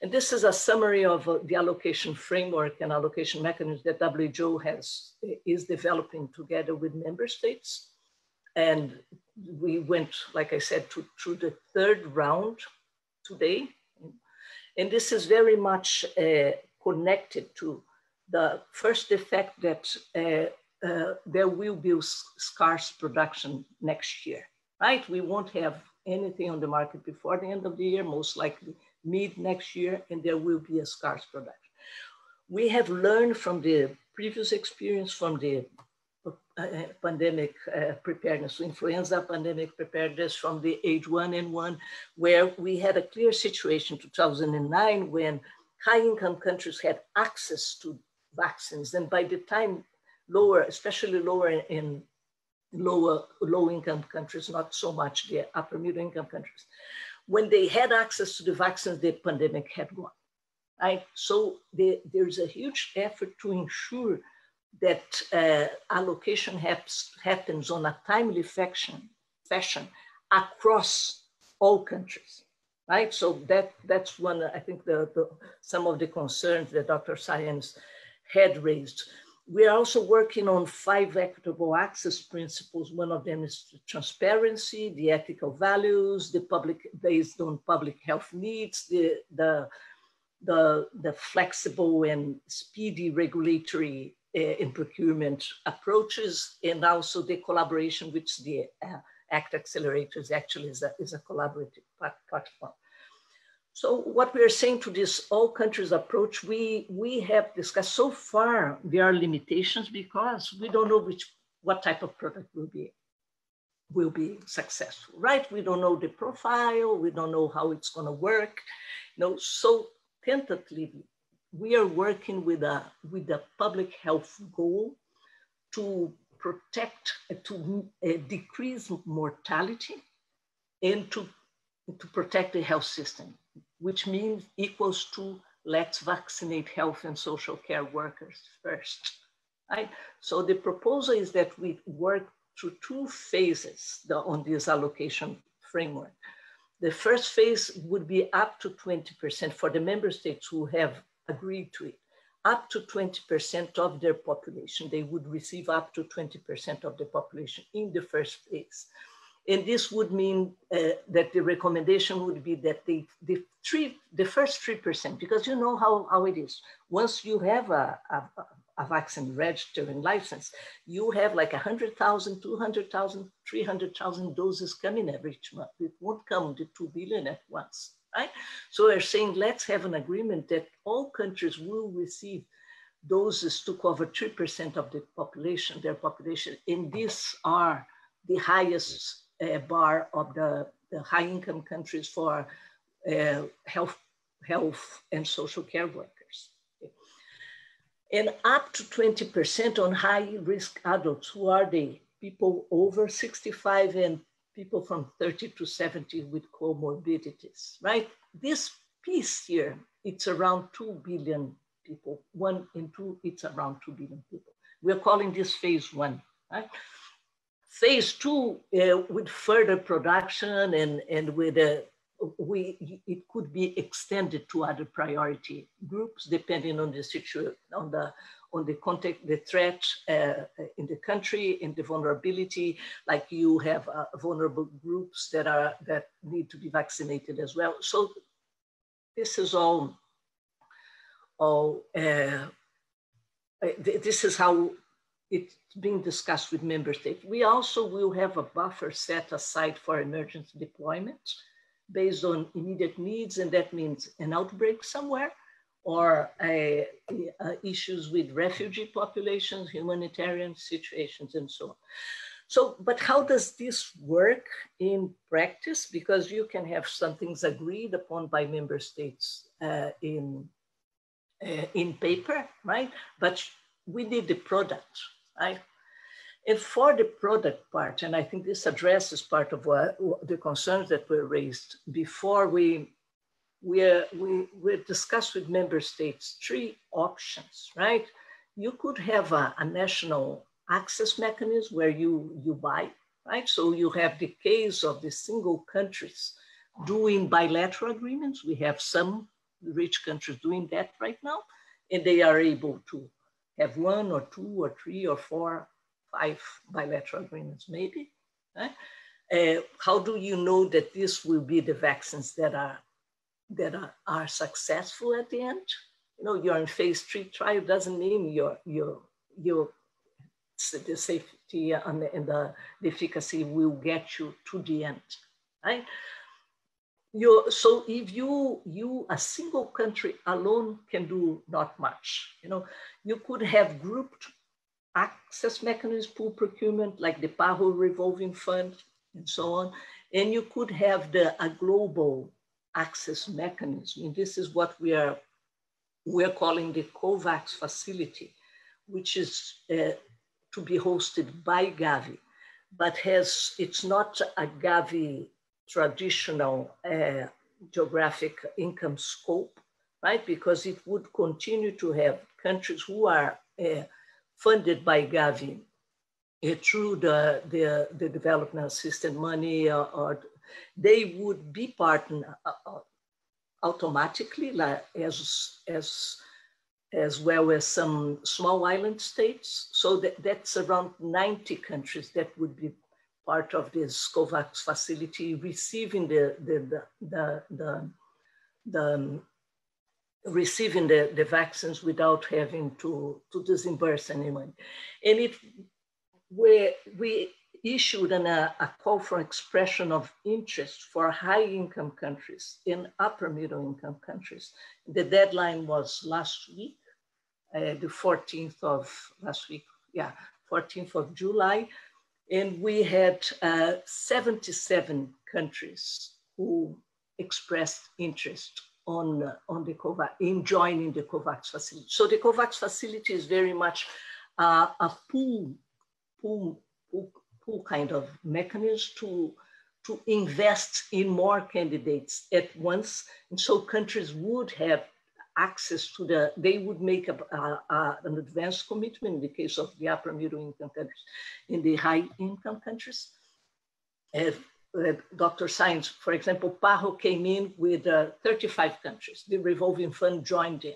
And this is a summary of the allocation framework and allocation mechanism that WHO is developing together with member states. And we went, like I said, through the third round today. And this is very much connected to the first effect that there will be scarce production next year, right? We won't have anything on the market before the end of the year, most likely mid next year, and there will be a scarce production. We have learned from the previous experience from the pandemic preparedness, influenza pandemic preparedness, from the H1N1, where we had a clear situation in 2009 when high-income countries had access to vaccines, and by the time especially lower in low-income countries, not so much the upper middle-income countries, when they had access to the vaccines, the pandemic had gone, right? So there's a huge effort to ensure that allocation happens on a timely fashion across all countries, right? So that's one, I think, some of the concerns that Dr. Sáenz had raised. We are also working on 5 equitable access principles. One of them is transparency, the ethical values, the based on public health needs, the flexible and speedy regulatory and procurement approaches, and also the collaboration, which the ACT Accelerators actually is a collaborative platform. So what we are saying to this all countries approach, we have discussed so far, there are limitations because we don't know what type of product will be successful, right? We don't know the profile, we don't know how it's gonna work. So tentatively, we are working with a public health goal to protect, to decrease mortality and to protect the health system, which means equals to let's vaccinate health and social care workers first, right? So the proposal is that we work through 2 phases on this allocation framework. The first phase would be up to 20% for the member states who have agreed to it, up to 20% of their population. They would receive up to 20% of the population in the first phase. And this would mean that the recommendation would be that the first 3%, because you know how it is. Once you have a vaccine registered and license, you have like 100,000, 200,000, 300,000 doses coming every month. It won't come to 2 billion at once, right? So we're saying, let's have an agreement that all countries will receive doses to cover 3% of the population, their population. And these are the highest bar of the high-income countries for health and social care workers. And up to 20% on high-risk adults, who are the people over 65 and people from 30 to 70 with comorbidities, right? This piece here, it's around 2 billion people. 1 and 2, it's around 2 billion people. We're calling this phase 1, right? Phase 2, with further production and with it could be extended to other priority groups depending on the situation, on the context, the threat in the country, and the vulnerability. Like you have vulnerable groups that need to be vaccinated as well. So this is all this is how it's being discussed with member states. We also will have a buffer set aside for emergency deployments based on immediate needs, and that means an outbreak somewhere, or issues with refugee populations, humanitarian situations, and so on. So, but how does this work in practice? Because you can have some things agreed upon by member states in paper, right? But we need the product, right? And for the product part, and I think this addresses part of the concerns that were raised before, we discussed with member states 3 options, right? You could have a national access mechanism where you buy, right? So you have the case of the single countries doing bilateral agreements. We have some rich countries doing that right now, and they are able to have 1 or 2 or 3 or 4, 5 bilateral agreements, maybe. Right? How do you know that this will be the vaccines that are successful at the end? You know, you're in phase 3 trial doesn't mean the safety and the efficacy will get you to the end, right? So if a single country alone can do not much. You know, you could have grouped access mechanisms, pool procurement, like the PAHO revolving fund and so on. And you could have a global access mechanism. And this is what we're calling the COVAX facility, which is to be hosted by Gavi, but it's not a Gavi traditional geographic income scope, right? Because it would continue to have countries who are funded by Gavi through the development assistance money, or they would be partnered automatically, like as well as some small island states. So that's around 90 countries that would be part of this COVAX facility, receiving receiving the vaccines without having to disburse any money. And we issued a call for expression of interest for high-income countries and upper middle-income countries. The deadline was last week, the 14th of last week, 14th of July. And we had 77 countries who expressed interest in joining the COVAX facility. So the COVAX facility is very much a pool kind of mechanism to invest in more candidates at once. And so countries would have access to they would make an advanced commitment in the case of the upper middle income countries. In the high income countries, Dr. Sainz, for example, PAHO came in with 35 countries. The revolving fund joined in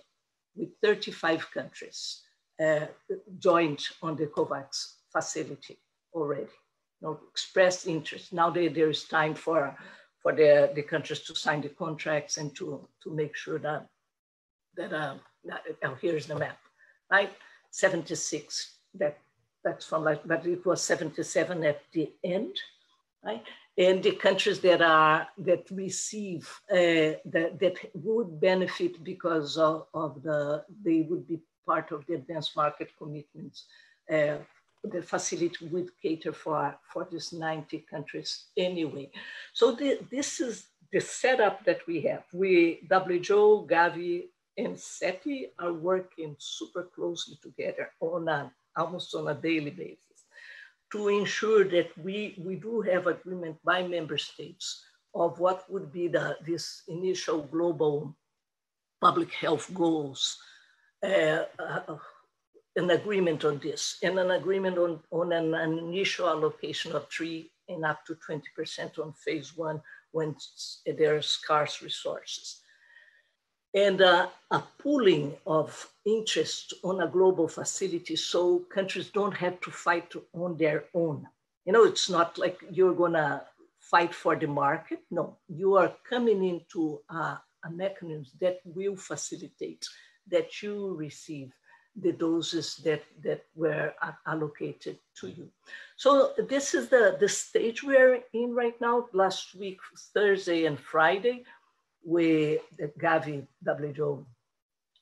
with 35 countries, joined on the COVAX facility already. Expressed interest. Now there is time for the countries to sign the contracts and to make sure that here's the map, right? 76, that's from like, but it was 77 at the end, right? And the countries that receive, that would benefit because they would be part of the advanced market commitments. The facility would cater for these 90 countries anyway. So this is the setup that we have. WHO, Gavi, and CEPI are working super closely together almost on a daily basis to ensure that we do have agreement by member states of what would be this initial global public health goals, an agreement on this, and an agreement on an initial allocation of 3% and up to 20% on phase 1 when there are scarce resources. And a pooling of interest on a global facility so countries don't have to fight on their own. It's not like you're gonna fight for the market. No, you are coming into a mechanism that will facilitate that you receive the doses that were allocated to you. So this is the stage we're in right now. Last week, Thursday and Friday, the Gavi, WHO,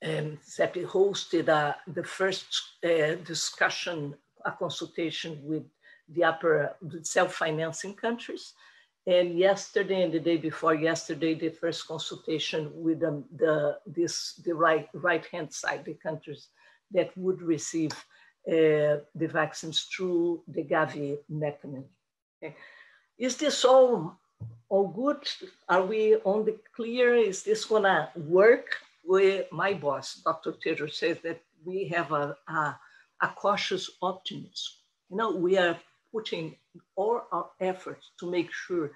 and CEPI hosted the first discussion, a consultation with the self-financing countries. And yesterday and the day before yesterday, the first consultation with the right-hand side, the countries that would receive the vaccines through the Gavi mechanism. Okay. Is this all good? Are we on the clear? Is this gonna work? My boss, Dr. Tedros, says that we have a cautious optimism. We are putting all our efforts to make sure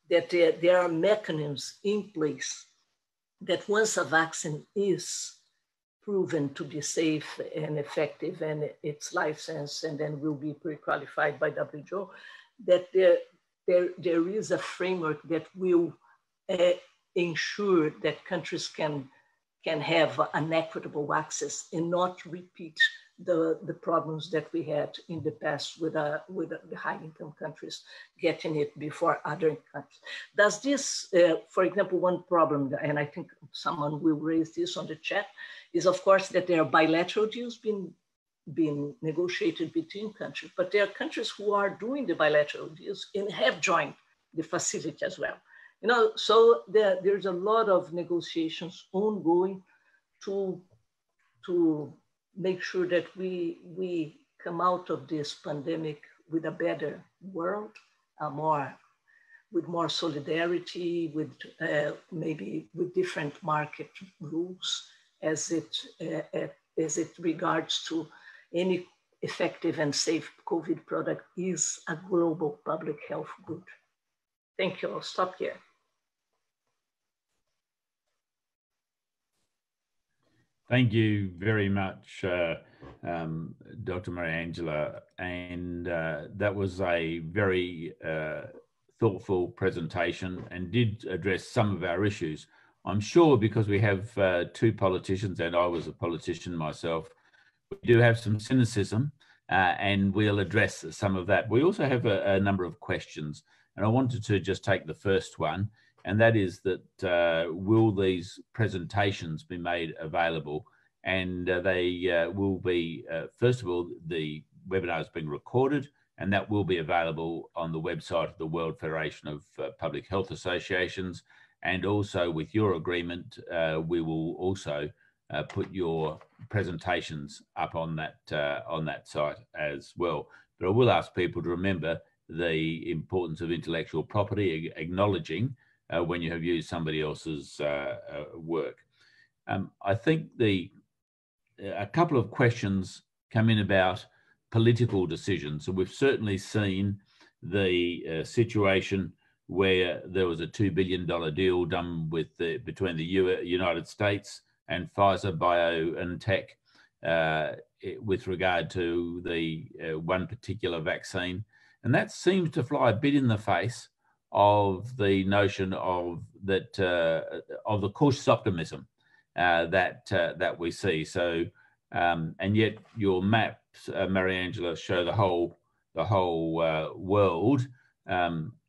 that there are mechanisms in place that once a vaccine is proven to be safe and effective and it's licensed and then will be pre-qualified by WHO, that there is a framework that will ensure that countries can have an equitable access and not repeat the problems that we had in the past with the high-income countries getting it before other countries. Does this, for example, one problem, and I think someone will raise this on the chat, is of course that there are bilateral deals being negotiated between countries, but there are countries who are doing the bilateral deals and have joined the facility as well. So there's a lot of negotiations ongoing to make sure that we come out of this pandemic with a better world, with more solidarity, with maybe with different market rules as it regards to any effective and safe COVID product is a global public health good. Thank you. I'll stop here. Thank you very much, Dr. Mariangela. And that was a very thoughtful presentation and did address some of our issues. I'm sure because we have two politicians, and I was a politician myself, we do have some cynicism and we'll address some of that. We also have a number of questions, and I wanted to just take the first one. And that is that will these presentations be made available? And they will be, first of all, the webinar is being recorded, and that will be available on the website of the World Federation of Public Health Associations. And also with your agreement, we will also put your presentations up on that site as well. But I will ask people to remember the importance of intellectual property, acknowledging when you have used somebody else's work. I think a couple of questions come in about political decisions. So we've certainly seen the situation where there was a $2 billion deal done between the United States and Pfizer BioNTech with regard to the one particular vaccine. And that seems to fly a bit in the face of the notion of the cautious optimism that we see. So, and yet your maps, Mariangela, show the whole world,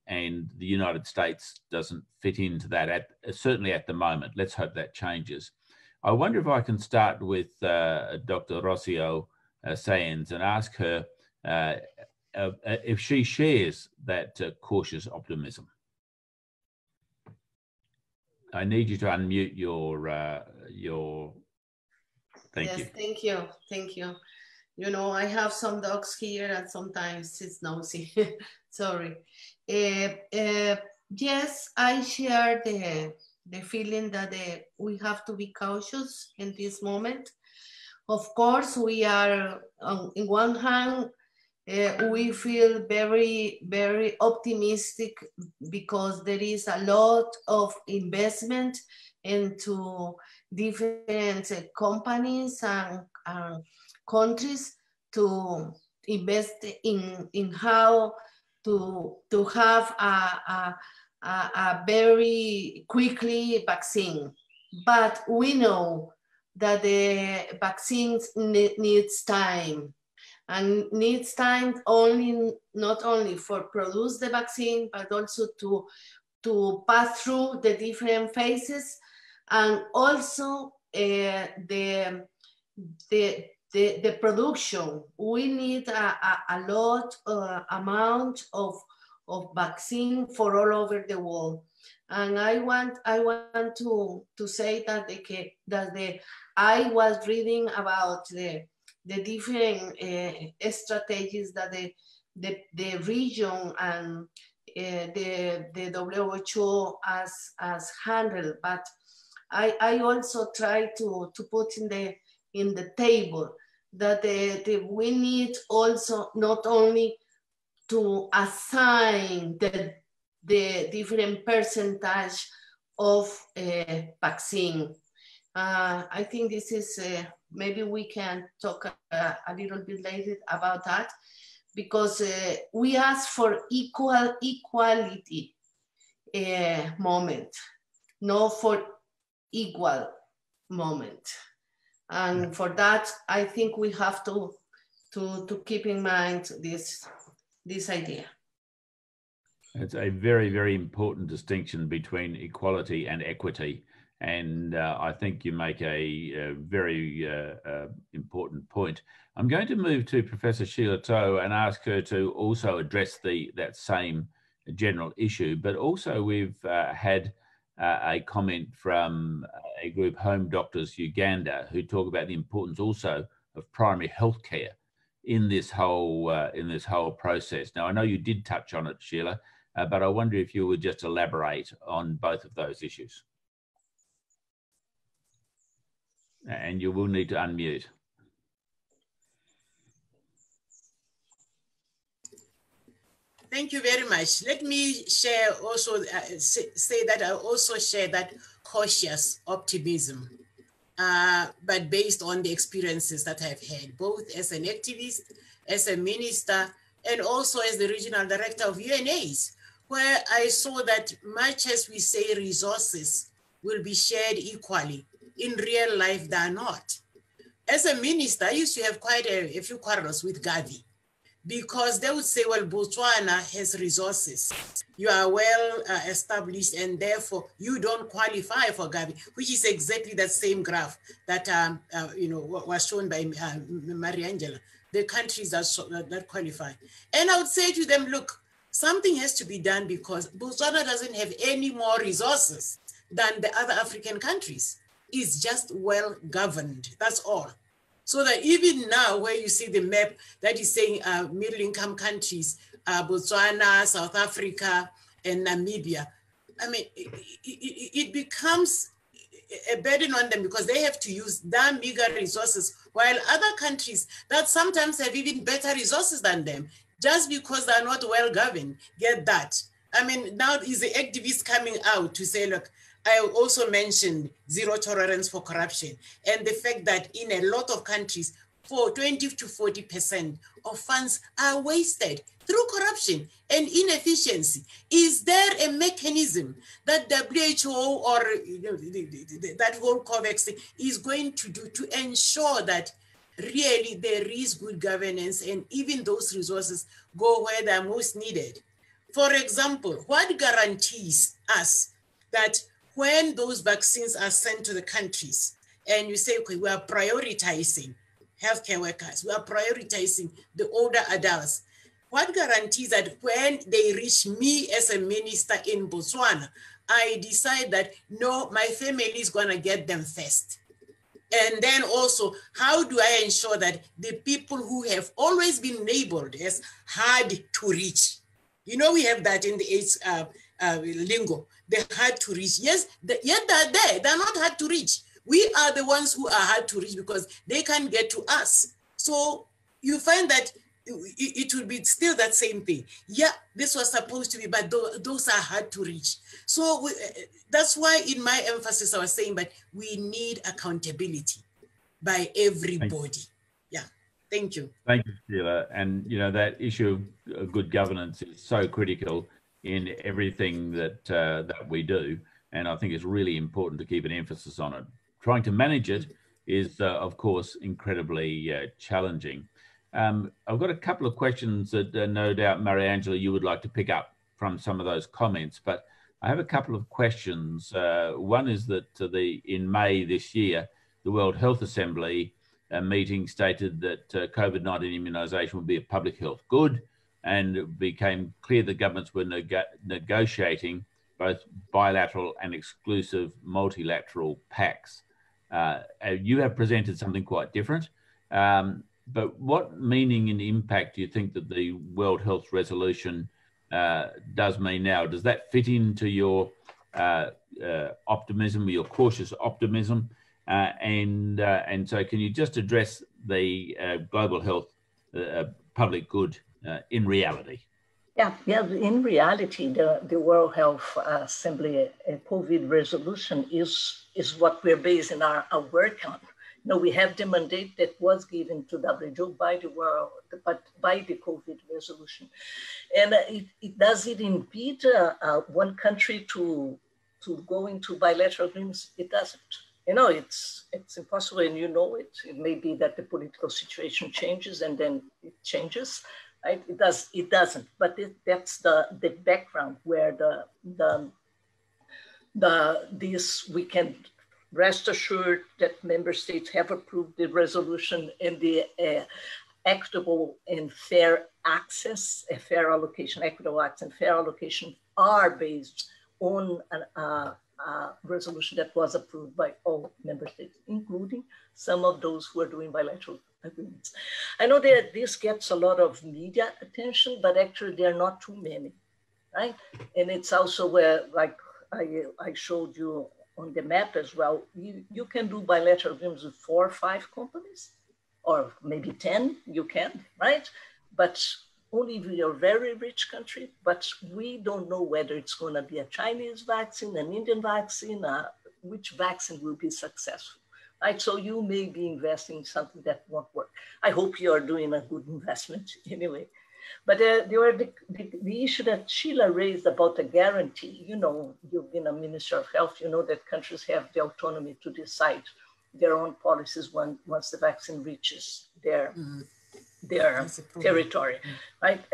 and the United States doesn't fit into that certainly at the moment. Let's hope that changes. I wonder if I can start with Dr. Rocio Sáenz and ask her if she shares that cautious optimism. I need you to unmute your. Thank you. Thank you. I have some dogs here, and sometimes it's noisy. Sorry. Yes, I share the feeling that we have to be cautious in this moment. Of course, we are on one hand. We feel very, very optimistic because there is a lot of investment into different companies and countries to invest in how to have a very quickly vaccine. But we know that the vaccines needs time, and needs time not only for produce the vaccine, but also to pass through the different phases, and also the production. We need a lot amount of vaccine for all over the world. And I want to say that I was reading about the different strategies that the region and the WHO has handled, but I also try to put in the table that we need also not only to assign the different percentage of vaccine. I think this is, maybe we can talk a little bit later about that, because we ask for equality moment, not for equal moment. And for that, I think we have to keep in mind this idea. It's a very, very important distinction between equality and equity. And I think you make a very important point. I'm going to move to Professor Sheila To and ask her to also address that same general issue, but also we've had a comment from a group, Home Doctors Uganda, who talk about the importance also of primary health care in this whole process. Now, I know you did touch on it, Sheila, but I wonder if you would just elaborate on both of those issues. And you will need to unmute. Thank you very much. Let me share also, say that I also share that cautious optimism, but based on the experiences that I've had, both as an activist, as a minister, and also as the regional director of UNAIDS, where I saw that much as we say resources will be shared equally, in real life they are not. As a minister, I used to have quite a few quarrels with Gavi, because they would say, well, Botswana has resources. You are well established, and therefore you don't qualify for Gavi, which is exactly that same graph that was shown by Mariangela, the countries that qualify. And I would say to them, look, something has to be done, because Botswana doesn't have any more resources than the other African countries. It's just well governed, that's all. So that even now, where you see the map that is saying middle-income countries, Botswana, South Africa, and Namibia, I mean, it becomes a burden on them, because they have to use damn meager resources, while other countries that sometimes have even better resources than them, just because they're not well governed, get that. I mean, now is the activists coming out to say, look, I also mentioned zero tolerance for corruption, and the fact that in a lot of countries, 20 to 40% of funds are wasted through corruption and inefficiency. Is there a mechanism that WHO or that whole COVAX thing is going to do to ensure that really there is good governance, and even those resources go where they're most needed? For example, what guarantees us that when those vaccines are sent to the countries and you say, okay, we are prioritizing healthcare workers, we are prioritizing the older adults, what guarantees that when they reach me as a minister in Botswana, I decide that, no, my family is gonna get them first? And then also, how do I ensure that the people who have always been labeled as hard to reach, you know, we have that in the AIDS lingo, they're hard to reach. Yes, yet they're there. They're not hard to reach. We are the ones who are hard to reach because they can't get to us. So you find that it will be still that same thing. Yeah, this was supposed to be, but those are hard to reach. So that's why in my emphasis, I was saying, but we need accountability by everybody. Yeah, thank you. Thank you, Sheila. And you know, that issue of good governance is so critical in everything that we do. And I think it's really important to keep an emphasis on it. Trying to manage it is, of course, incredibly challenging. I've got a couple of questions that no doubt, Mariangela, you would like to pick up from some of those comments, but I have a couple of questions. One is that in May this year, the World Health Assembly meeting stated that COVID-19 immunisation would be a public health good, and it became clear that governments were negotiating both bilateral and exclusive multilateral pacts. You have presented something quite different, but what meaning and impact do you think that the World Health Resolution does mean now? Does that fit into your optimism, your cautious optimism? And so can you just address the global health public good in reality? Yeah. In reality, the World Health Assembly COVID resolution is what we're basing our work on. We have the mandate that was given to WHO by the COVID resolution, and does it impede one country to go into bilateral agreements? It doesn't. It's impossible, and it may be that the political situation changes and then it changes. Right? It doesn't, but that's the background where we can rest assured that member states have approved the resolution, and the equitable and fair access, equitable access and fair allocation are based on a resolution that was approved by all member states, including some of those who are doing bilateral agreements. I know that this gets a lot of media attention, but actually there are not too many, right? And it's also where, like I showed you on the map as well, you can do bilateral agreements with 4 or 5 companies, or maybe 10, you can, right? But only if you're a very rich country, but we don't know whether it's going to be a Chinese vaccine, an Indian vaccine, which vaccine will be successful. Right, so you may be investing in something that won't work. I hope you are doing a good investment anyway. But the issue that Sheila raised about the guarantee, you've been a minister of health, you know that countries have the autonomy to decide their own policies once the vaccine reaches their territory, right?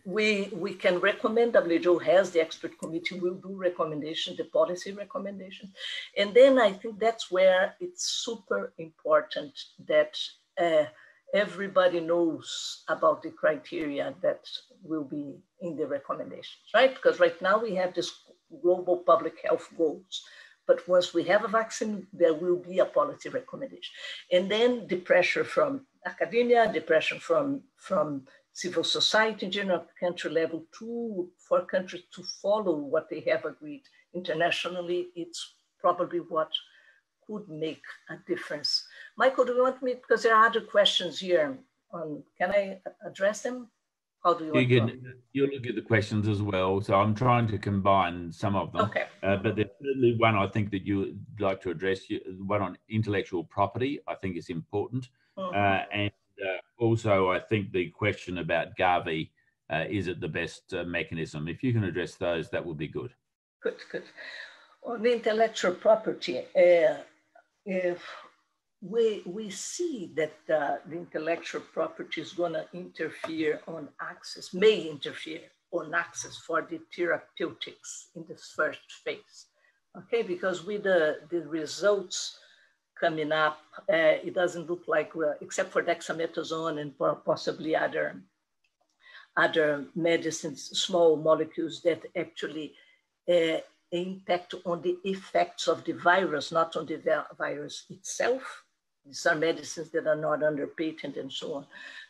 We can recommend, WHO has the expert committee, will do recommendations, the policy recommendations. And then I think that's where it's super important that everybody knows about the criteria that will be in the recommendations, right? Because right now we have this global public health goals, but once we have a vaccine, there will be a policy recommendation. And then the pressure from academia, the pressure from civil society in general, country level, for countries to follow what they have agreed internationally, it's probably what could make a difference. Michael, do you want me, because there are other questions here, can I address them? How do you want to? You'll look at the questions as well, so I'm trying to combine some of them. Okay. But there's certainly one I think that you would like to address, one on intellectual property, I think is important. And also, I think the question about Gavi, is it the best mechanism? If you can address those, that would be good. Good. On the intellectual property, we see that the intellectual property is going to interfere on access, may interfere on access for the therapeutics in this first phase. Okay, because with the results coming up, it doesn't look like, except for dexamethasone and possibly other medicines, small molecules that actually impact on the effects of the virus, not on the virus itself. These are medicines that are not under patent and so on.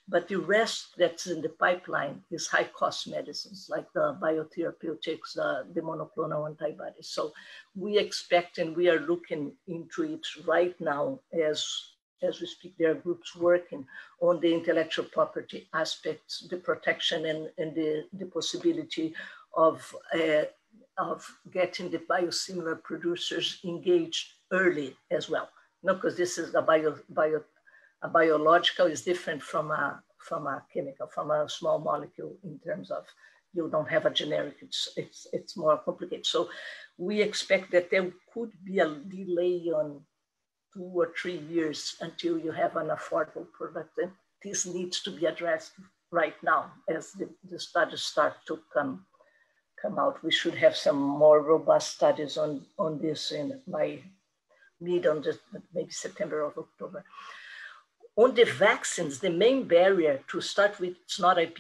But the rest that's in the pipeline is high-cost medicines, like the biotherapeutics, the monoclonal antibodies. So we expect, and we are looking into it right now as we speak. There are groups working on the intellectual property aspects, the protection and the possibility of getting the biosimilar producers engaged early as well. Because this is a biological is different from a chemical, from a small molecule in terms of you don't have a generic, it's more complicated. So we expect that there could be a delay on 2 or 3 years until you have an affordable product. And this needs to be addressed right now as the studies start to come out. We should have some more robust studies on this by maybe September or October. On the vaccines, the main barrier to start with, it's not IP.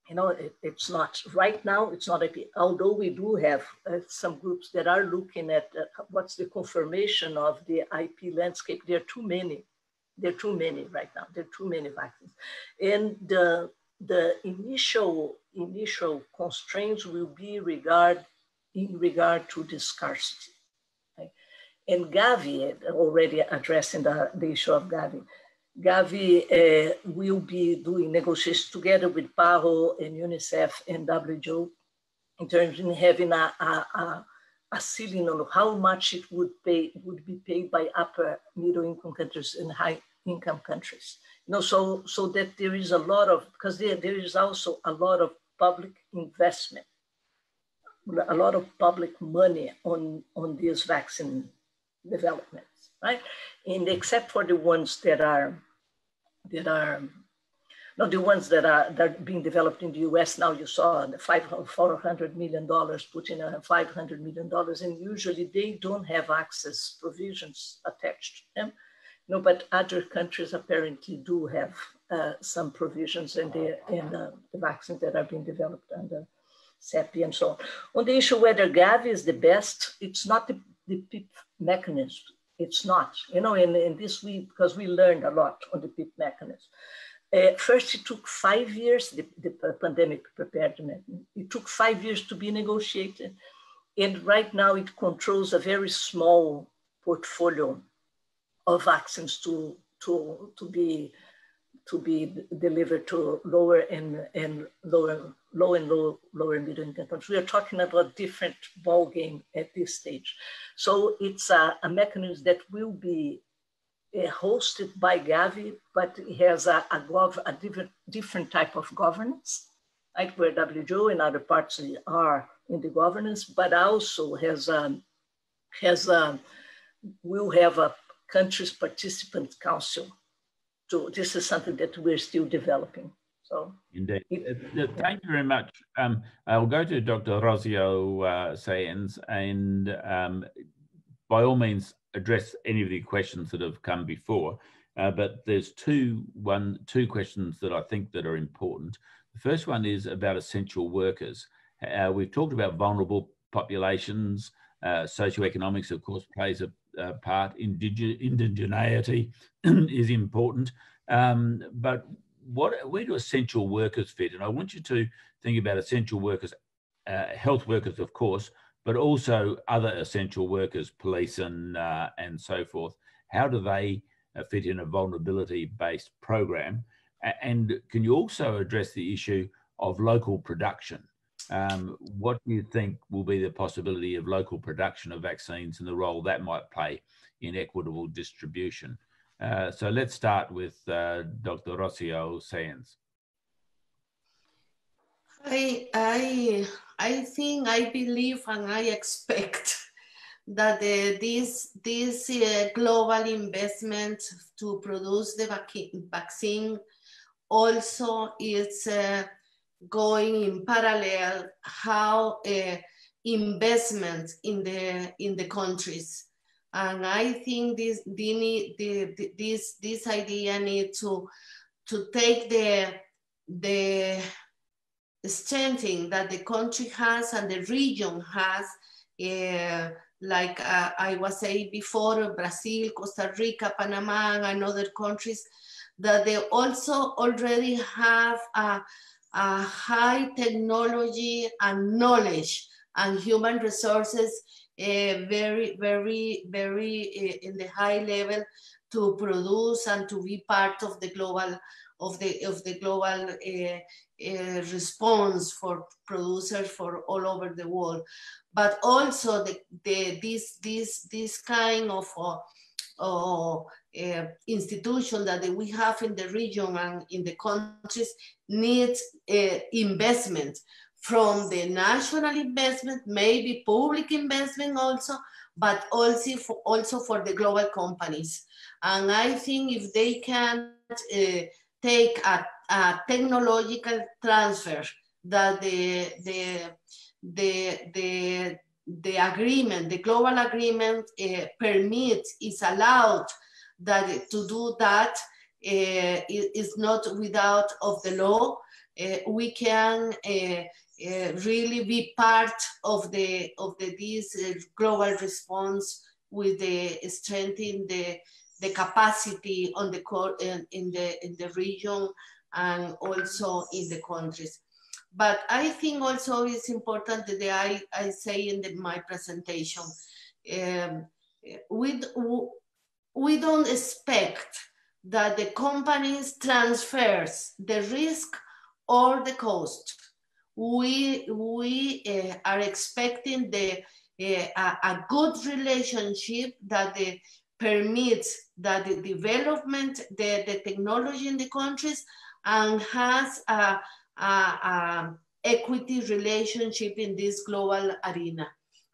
You know, it's not, right now, it's not IP. Although we do have some groups that are looking at what's the confirmation of the IP landscape. There are too many. There are too many right now. There are too many vaccines. And the initial constraints will be in regard to the scarcity. Right? And Gavi, already addressing the issue of Gavi, Gavi will be doing negotiations together with PAHO and UNICEF and WHO in terms of having a ceiling on how much it would be paid by upper middle income countries and high income countries. You know, so that there is a lot of, because there is also a lot of public investment, a lot of public money on these vaccine developments, right? And except for the ones that are not the ones that are being developed in the US now. You saw the $400 million, put in $500 million, and usually they don't have access provisions attached to them. No, but other countries apparently do have some provisions in the vaccines that are being developed under CEPI and so on. On the issue whether Gavi is the best, it's not the PIP mechanism. It's not, you know, in this because we learned a lot on the PIP mechanism. First, it took 5 years, the pandemic preparedness. It took 5 years to be negotiated. And right now it controls a very small portfolio of vaccines to be delivered to lower and middle income countries. We are talking about different ball game at this stage. So it's a mechanism that will be hosted by Gavi, but it has a different type of governance, right? Where WHO and other parts are in the governance, but also will have a country's participant council. So this is something that we're still developing. So indeed. Thank you very much. I'll go to Dr. Rocio Sáenz, and by all means address any of the questions that have come before. But there's two questions that I think that are important. The first one is about essential workers. We've talked about vulnerable populations. Socioeconomics, of course, plays a part. Indigeneity is important. But where do essential workers fit? And I want you to think about essential workers, health workers, of course, but also other essential workers, police and so forth. How do they fit in a vulnerability-based program? And can you also address the issue of local production? What do you think will be the possibility of local production of vaccines and the role that might play in equitable distribution? So let's start with Dr. Rocio Sáenz. I think, I believe, and I expect that this global investment to produce the vaccine also is going in parallel how investment in the countries. And I think this idea needs to take the strengthening that the country has and the region has, like I was saying before, Brazil, Costa Rica, Panama, and other countries, that they also already have a high technology and knowledge and human resources very in the high level to produce and to be part of the global response for producers for all over the world. But also this kind of institution that we have in the region and in the countries needs investment from the national investment, maybe public investment also, but also for the global companies. And I think if they can take a technological transfer that the agreement, the global agreement permits, is allowed that to do that, is not without of the law. We can really be part of this global response with the strengthening the capacity on the in the region and also in the countries. But I think also it's important that I say in my presentation, we don't expect that the companies transfers the risk or the cost. We are expecting a good relationship that permits that the development, the technology in the countries, and has a equity relationship in this global arena.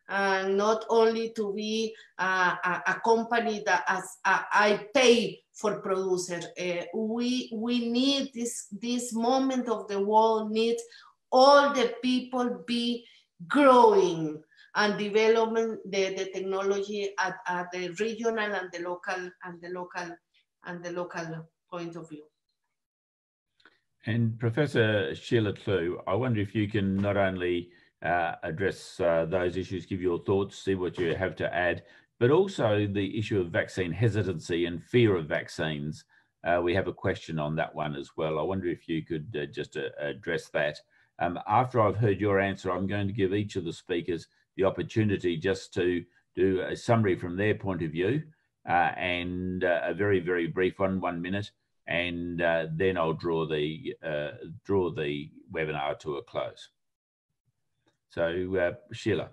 Not only to be a company that I pay for producer. We need this moment of the world needs all the people be growing and developing the technology at the regional and the local point of view. And Professor Sheila Klue, I wonder if you can not only address those issues, give your thoughts, see what you have to add, but also the issue of vaccine hesitancy and fear of vaccines. We have a question on that one as well. I wonder if you could just address that. After I've heard your answer, I'm going to give each of the speakers the opportunity just to do a summary from their point of view, and a very, very brief one, 1 minute, and then I'll draw the webinar to a close. So Sheila.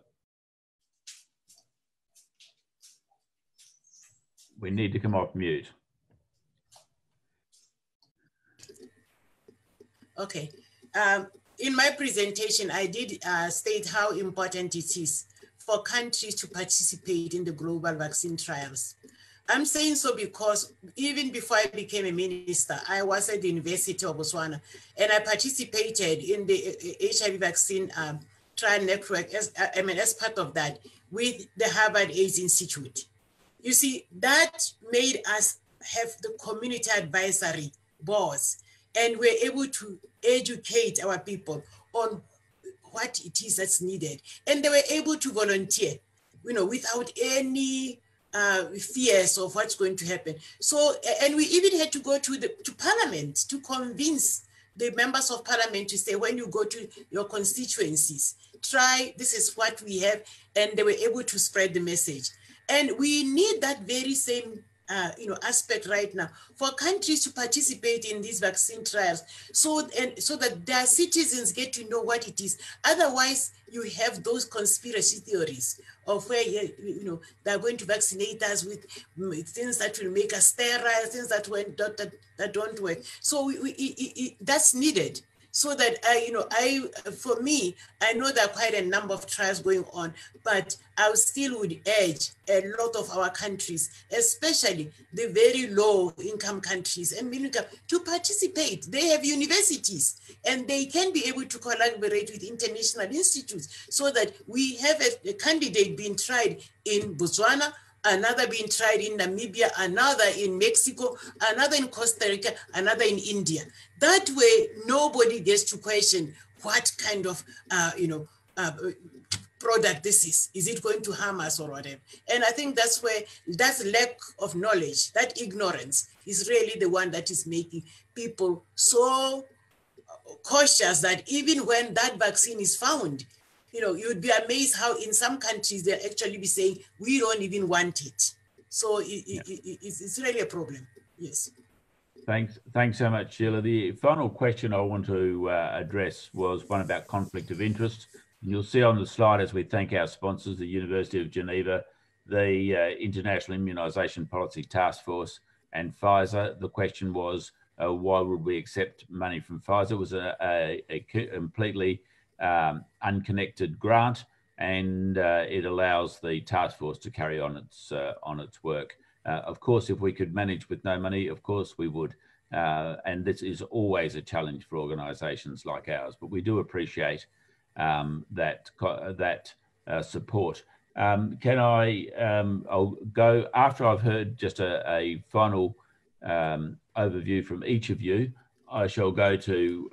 We need to come off mute. Okay. In my presentation, I did state how important it is for countries to participate in the global vaccine trials. I'm saying so because even before I became a minister, I was at the University of Botswana, and I participated in the HIV vaccine trial network as part of that with the Harvard AIDS Institute. You see, that made us have the community advisory boards, and we're able to educate our people on what it is that's needed. And they were able to volunteer, without any fears of what's going to happen. So, and we even had to go to Parliament to convince the members of Parliament to say, when you go to your constituencies, try, this is what we have, and they were able to spread the message. And we need that very same aspect right now for countries to participate in these vaccine trials, so that their citizens get to know what it is. Otherwise, you have those conspiracy theories of where they're going to vaccinate us with things that will make us sterile, things that don't work. So that's needed. So that for me, I know there are quite a number of trials going on, but I still would urge a lot of our countries, especially the very low income countries and middle income, to participate. They have universities and they can be able to collaborate with international institutes so that we have a candidate being tried in Botswana, another being tried in Namibia, another in Mexico, another in Costa Rica, another in India. That way, nobody gets to question what kind of, product this is. Is it going to harm us or whatever? And I think that's where that lack of knowledge, that ignorance is really the one that is making people so cautious that even when that vaccine is found, you'd be amazed how in some countries they'll actually be saying, we don't even want it. So it's really a problem. Yes. Thanks so much, Sheila. The final question I want to address was one about conflict of interest. You'll see on the slide, as we thank our sponsors, the University of Geneva, the International Immunisation Policy Task Force, and Pfizer. The question was, why would we accept money from Pfizer? It was a completely unconnected grant. and it allows the task force to carry on its work. Of course, if we could manage with no money, of course we would. And this is always a challenge for organisations like ours, but we do appreciate that support. Can I'll go after I've heard just a final overview from each of you. I shall go to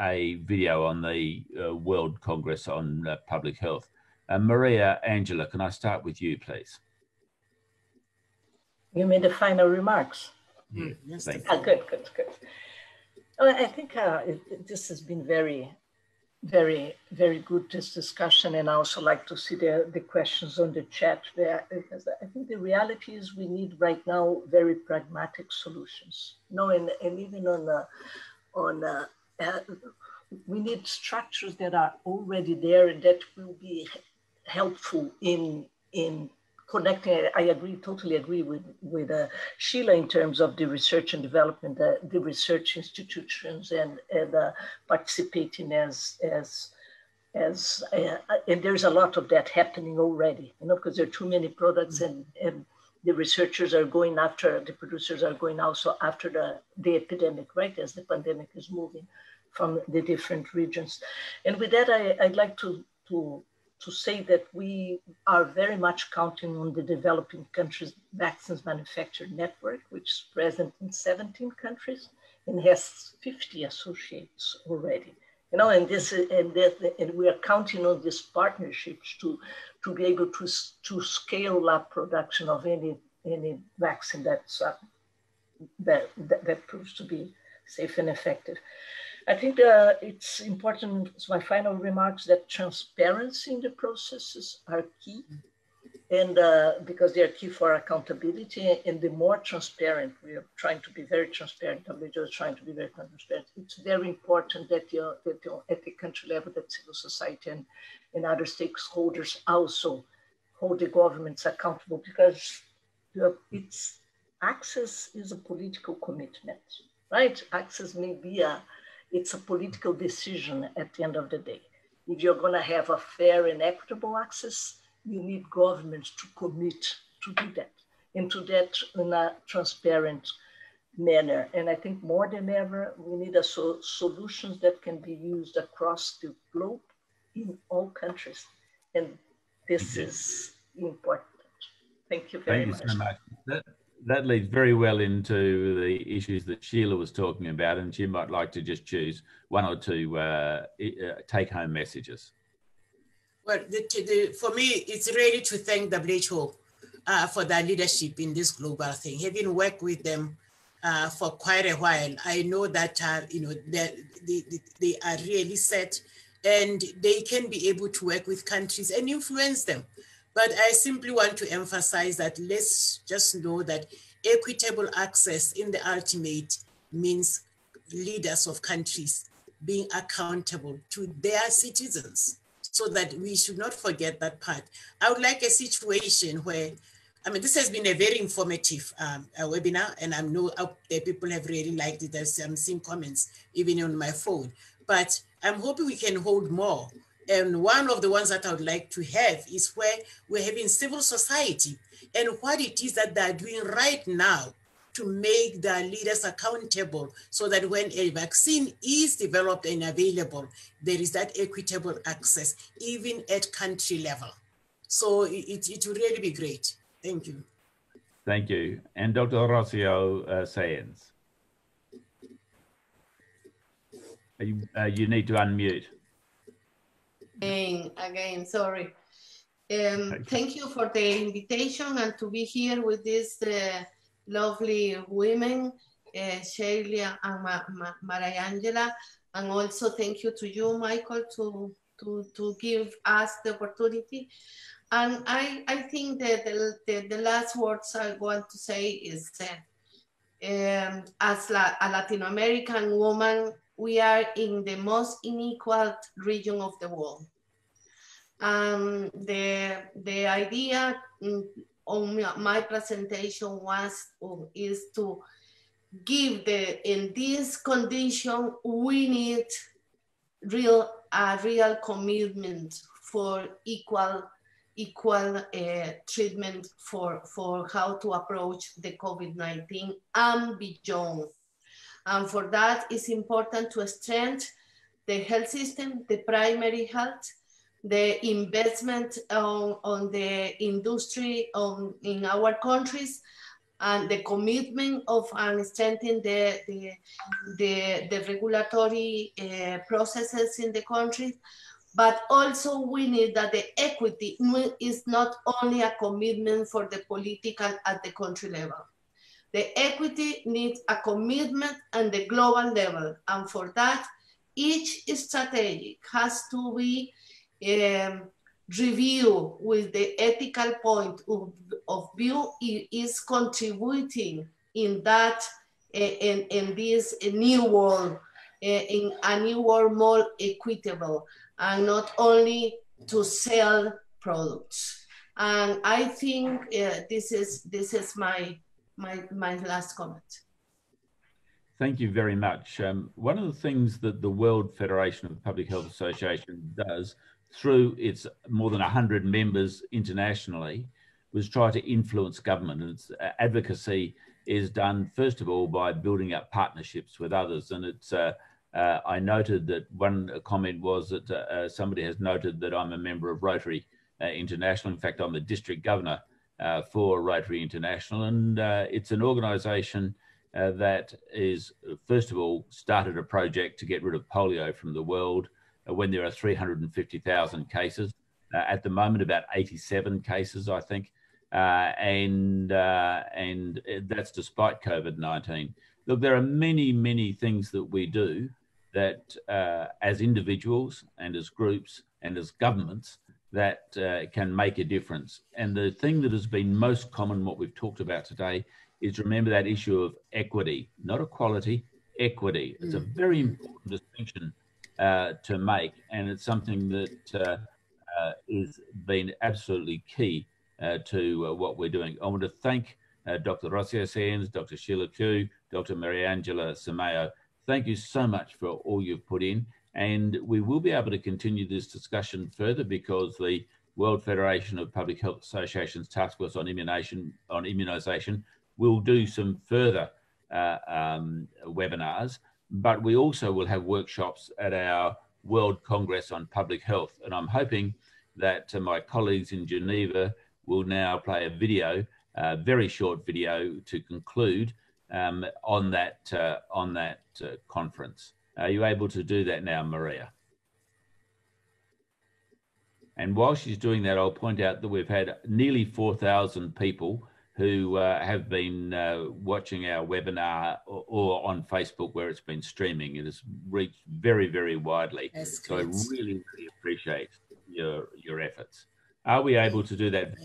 a video on the World Congress on Public Health. Maria Angela, can I start with you, please? You made the final remarks. Yeah, Yes, Good. Well, I think this has been very, very good, this discussion, and I also like to see the questions on the chat there, because I think the reality is we need right now very pragmatic solutions. And even we need structures that are already there and that will be helpful in connecting. I totally agree with Sheila in terms of the research and development, the research institutions and participating as and there's a lot of that happening already, because there are too many products and the researchers are going after, the producers are going also after the epidemic, right, as the pandemic is moving from the different regions. And with that, I'd like to say that we are very much counting on the developing countries vaccines manufacturing network, which is present in 17 countries and has 50 associates already. And we are counting on these partnerships to be able to scale up production of any vaccine that proves to be safe and effective. I think it's important, as my final remarks, that transparency in the processes are key, and because they are key for accountability. And the more transparent, we are trying to be very transparent, WHO is trying to be very transparent. It's very important that at the country level, that civil society and other stakeholders also hold the governments accountable, because access is a political commitment, right? Access may be it's a political decision at the end of the day. If you're going to have a fair and equitable access, you need governments to commit to do that, and to that in a transparent manner. And I think more than ever, we need solutions that can be used across the globe in all countries. And this is important. Thank you very much. Thank you so much. That leads very well into the issues that Sheila was talking about, and she might like to just choose one or two take-home messages. Well, for me, it's really to thank WHO for their leadership in this global thing. Having worked with them for quite a while, I know that they are really set, and they can be able to work with countries and influence them. But I simply want to emphasize that let's just know that equitable access in the ultimate means leaders of countries being accountable to their citizens, so that we should not forget that part. I would like a situation where, this has been a very informative webinar, and I know that people have really liked it. I'm seeing comments even on my phone, but I'm hoping we can hold more. And one of the ones that I would like to have is where we're having civil society and what it is that they're doing right now to make their leaders accountable, so that when a vaccine is developed and available, there is that equitable access, even at country level. So it will really be great. Thank you. Thank you. And Dr. Rocio Sáenz. You need to unmute. Again, sorry. Thank you for the invitation and to be here with these lovely women, Sheila and Maria Angela, and also thank you to you, Michael, to give us the opportunity. And I think that the last words I want to say is that as a Latin American woman, we are in the most unequal region of the world. The idea on my presentation is to give in this condition, we need a real commitment for equal treatment for how to approach the COVID-19 and beyond. And for that, it's important to strengthen the health system, the primary health, the investment on the industry in our countries, and the commitment of strengthening the regulatory processes in the country. But also we need that the equity is not only a commitment for the political at the country level. The equity needs a commitment at the global level. And for that, each strategy has to be reviewed with the ethical point of view is contributing in that, in this new world, in a new world more equitable, and not only to sell products. And I think this is my last comment. Thank you very much. One of the things that the World Federation of Public Health Associations does through its more than 100 members internationally was try to influence government. And its advocacy is done, first of all, by building up partnerships with others. And it's I noted that one comment was that somebody has noted that I'm a member of Rotary International. In fact, I'm the district governor for Rotary International. And it's an organisation that is, first of all, started a project to get rid of polio from the world when there are 350,000 cases. At the moment, about 87 cases, I think. And that's despite COVID-19. Look, there are many, many things that we do that as individuals and as groups and as governments that can make a difference. And the thing that has been most common, what we've talked about today, is remember that issue of equity, not equality, equity. It's a very important distinction to make, and it's something that is been absolutely key to what we're doing. I want to thank Dr. Rocio Sáenz, Dr. Sheila Koo, Dr. Mariangela Simao. Thank you so much for all you've put in, and we will be able to continue this discussion further because the World Federation of Public Health Associations Task Force on Immunisation will do some further webinars, but we also will have workshops at our World Congress on Public Health. And I'm hoping that my colleagues in Geneva will now play a video, a very short video to conclude on that conference. Are you able to do that now, Maria? And while she's doing that, I'll point out that we've had nearly 4,000 people who have been watching our webinar or on Facebook where it's been streaming. It has reached very, very widely. So I really, really appreciate your efforts. Are we able to do that?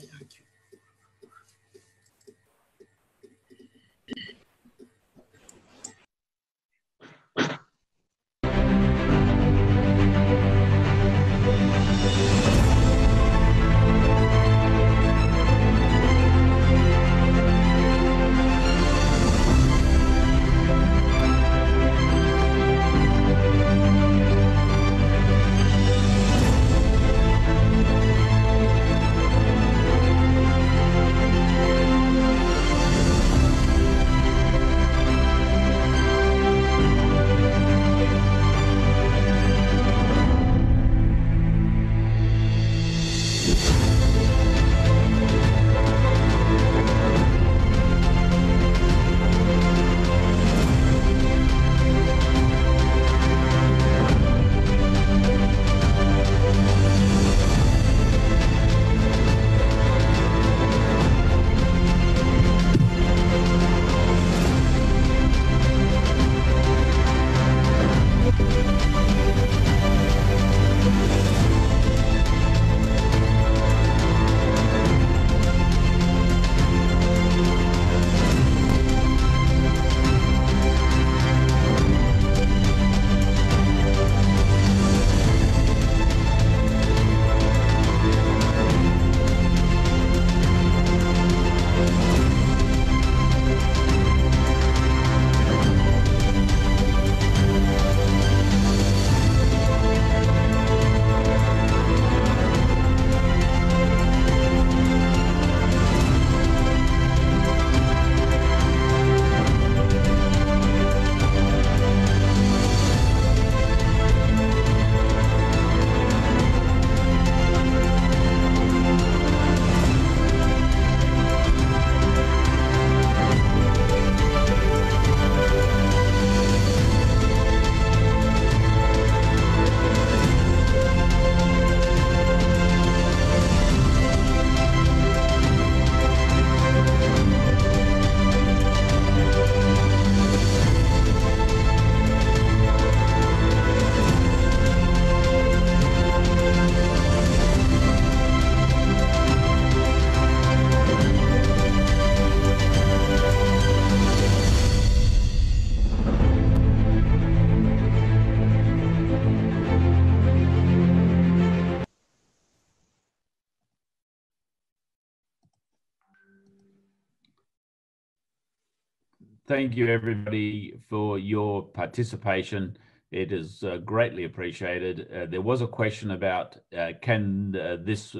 Thank you, everybody, for your participation. It is greatly appreciated. There was a question about can this,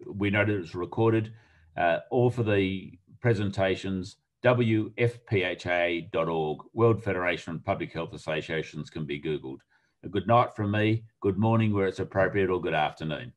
we noted it was recorded, all for the presentations, wfpha.org, World Federation of Public Health Associations can be Googled. A good night from me, good morning where it's appropriate, or good afternoon.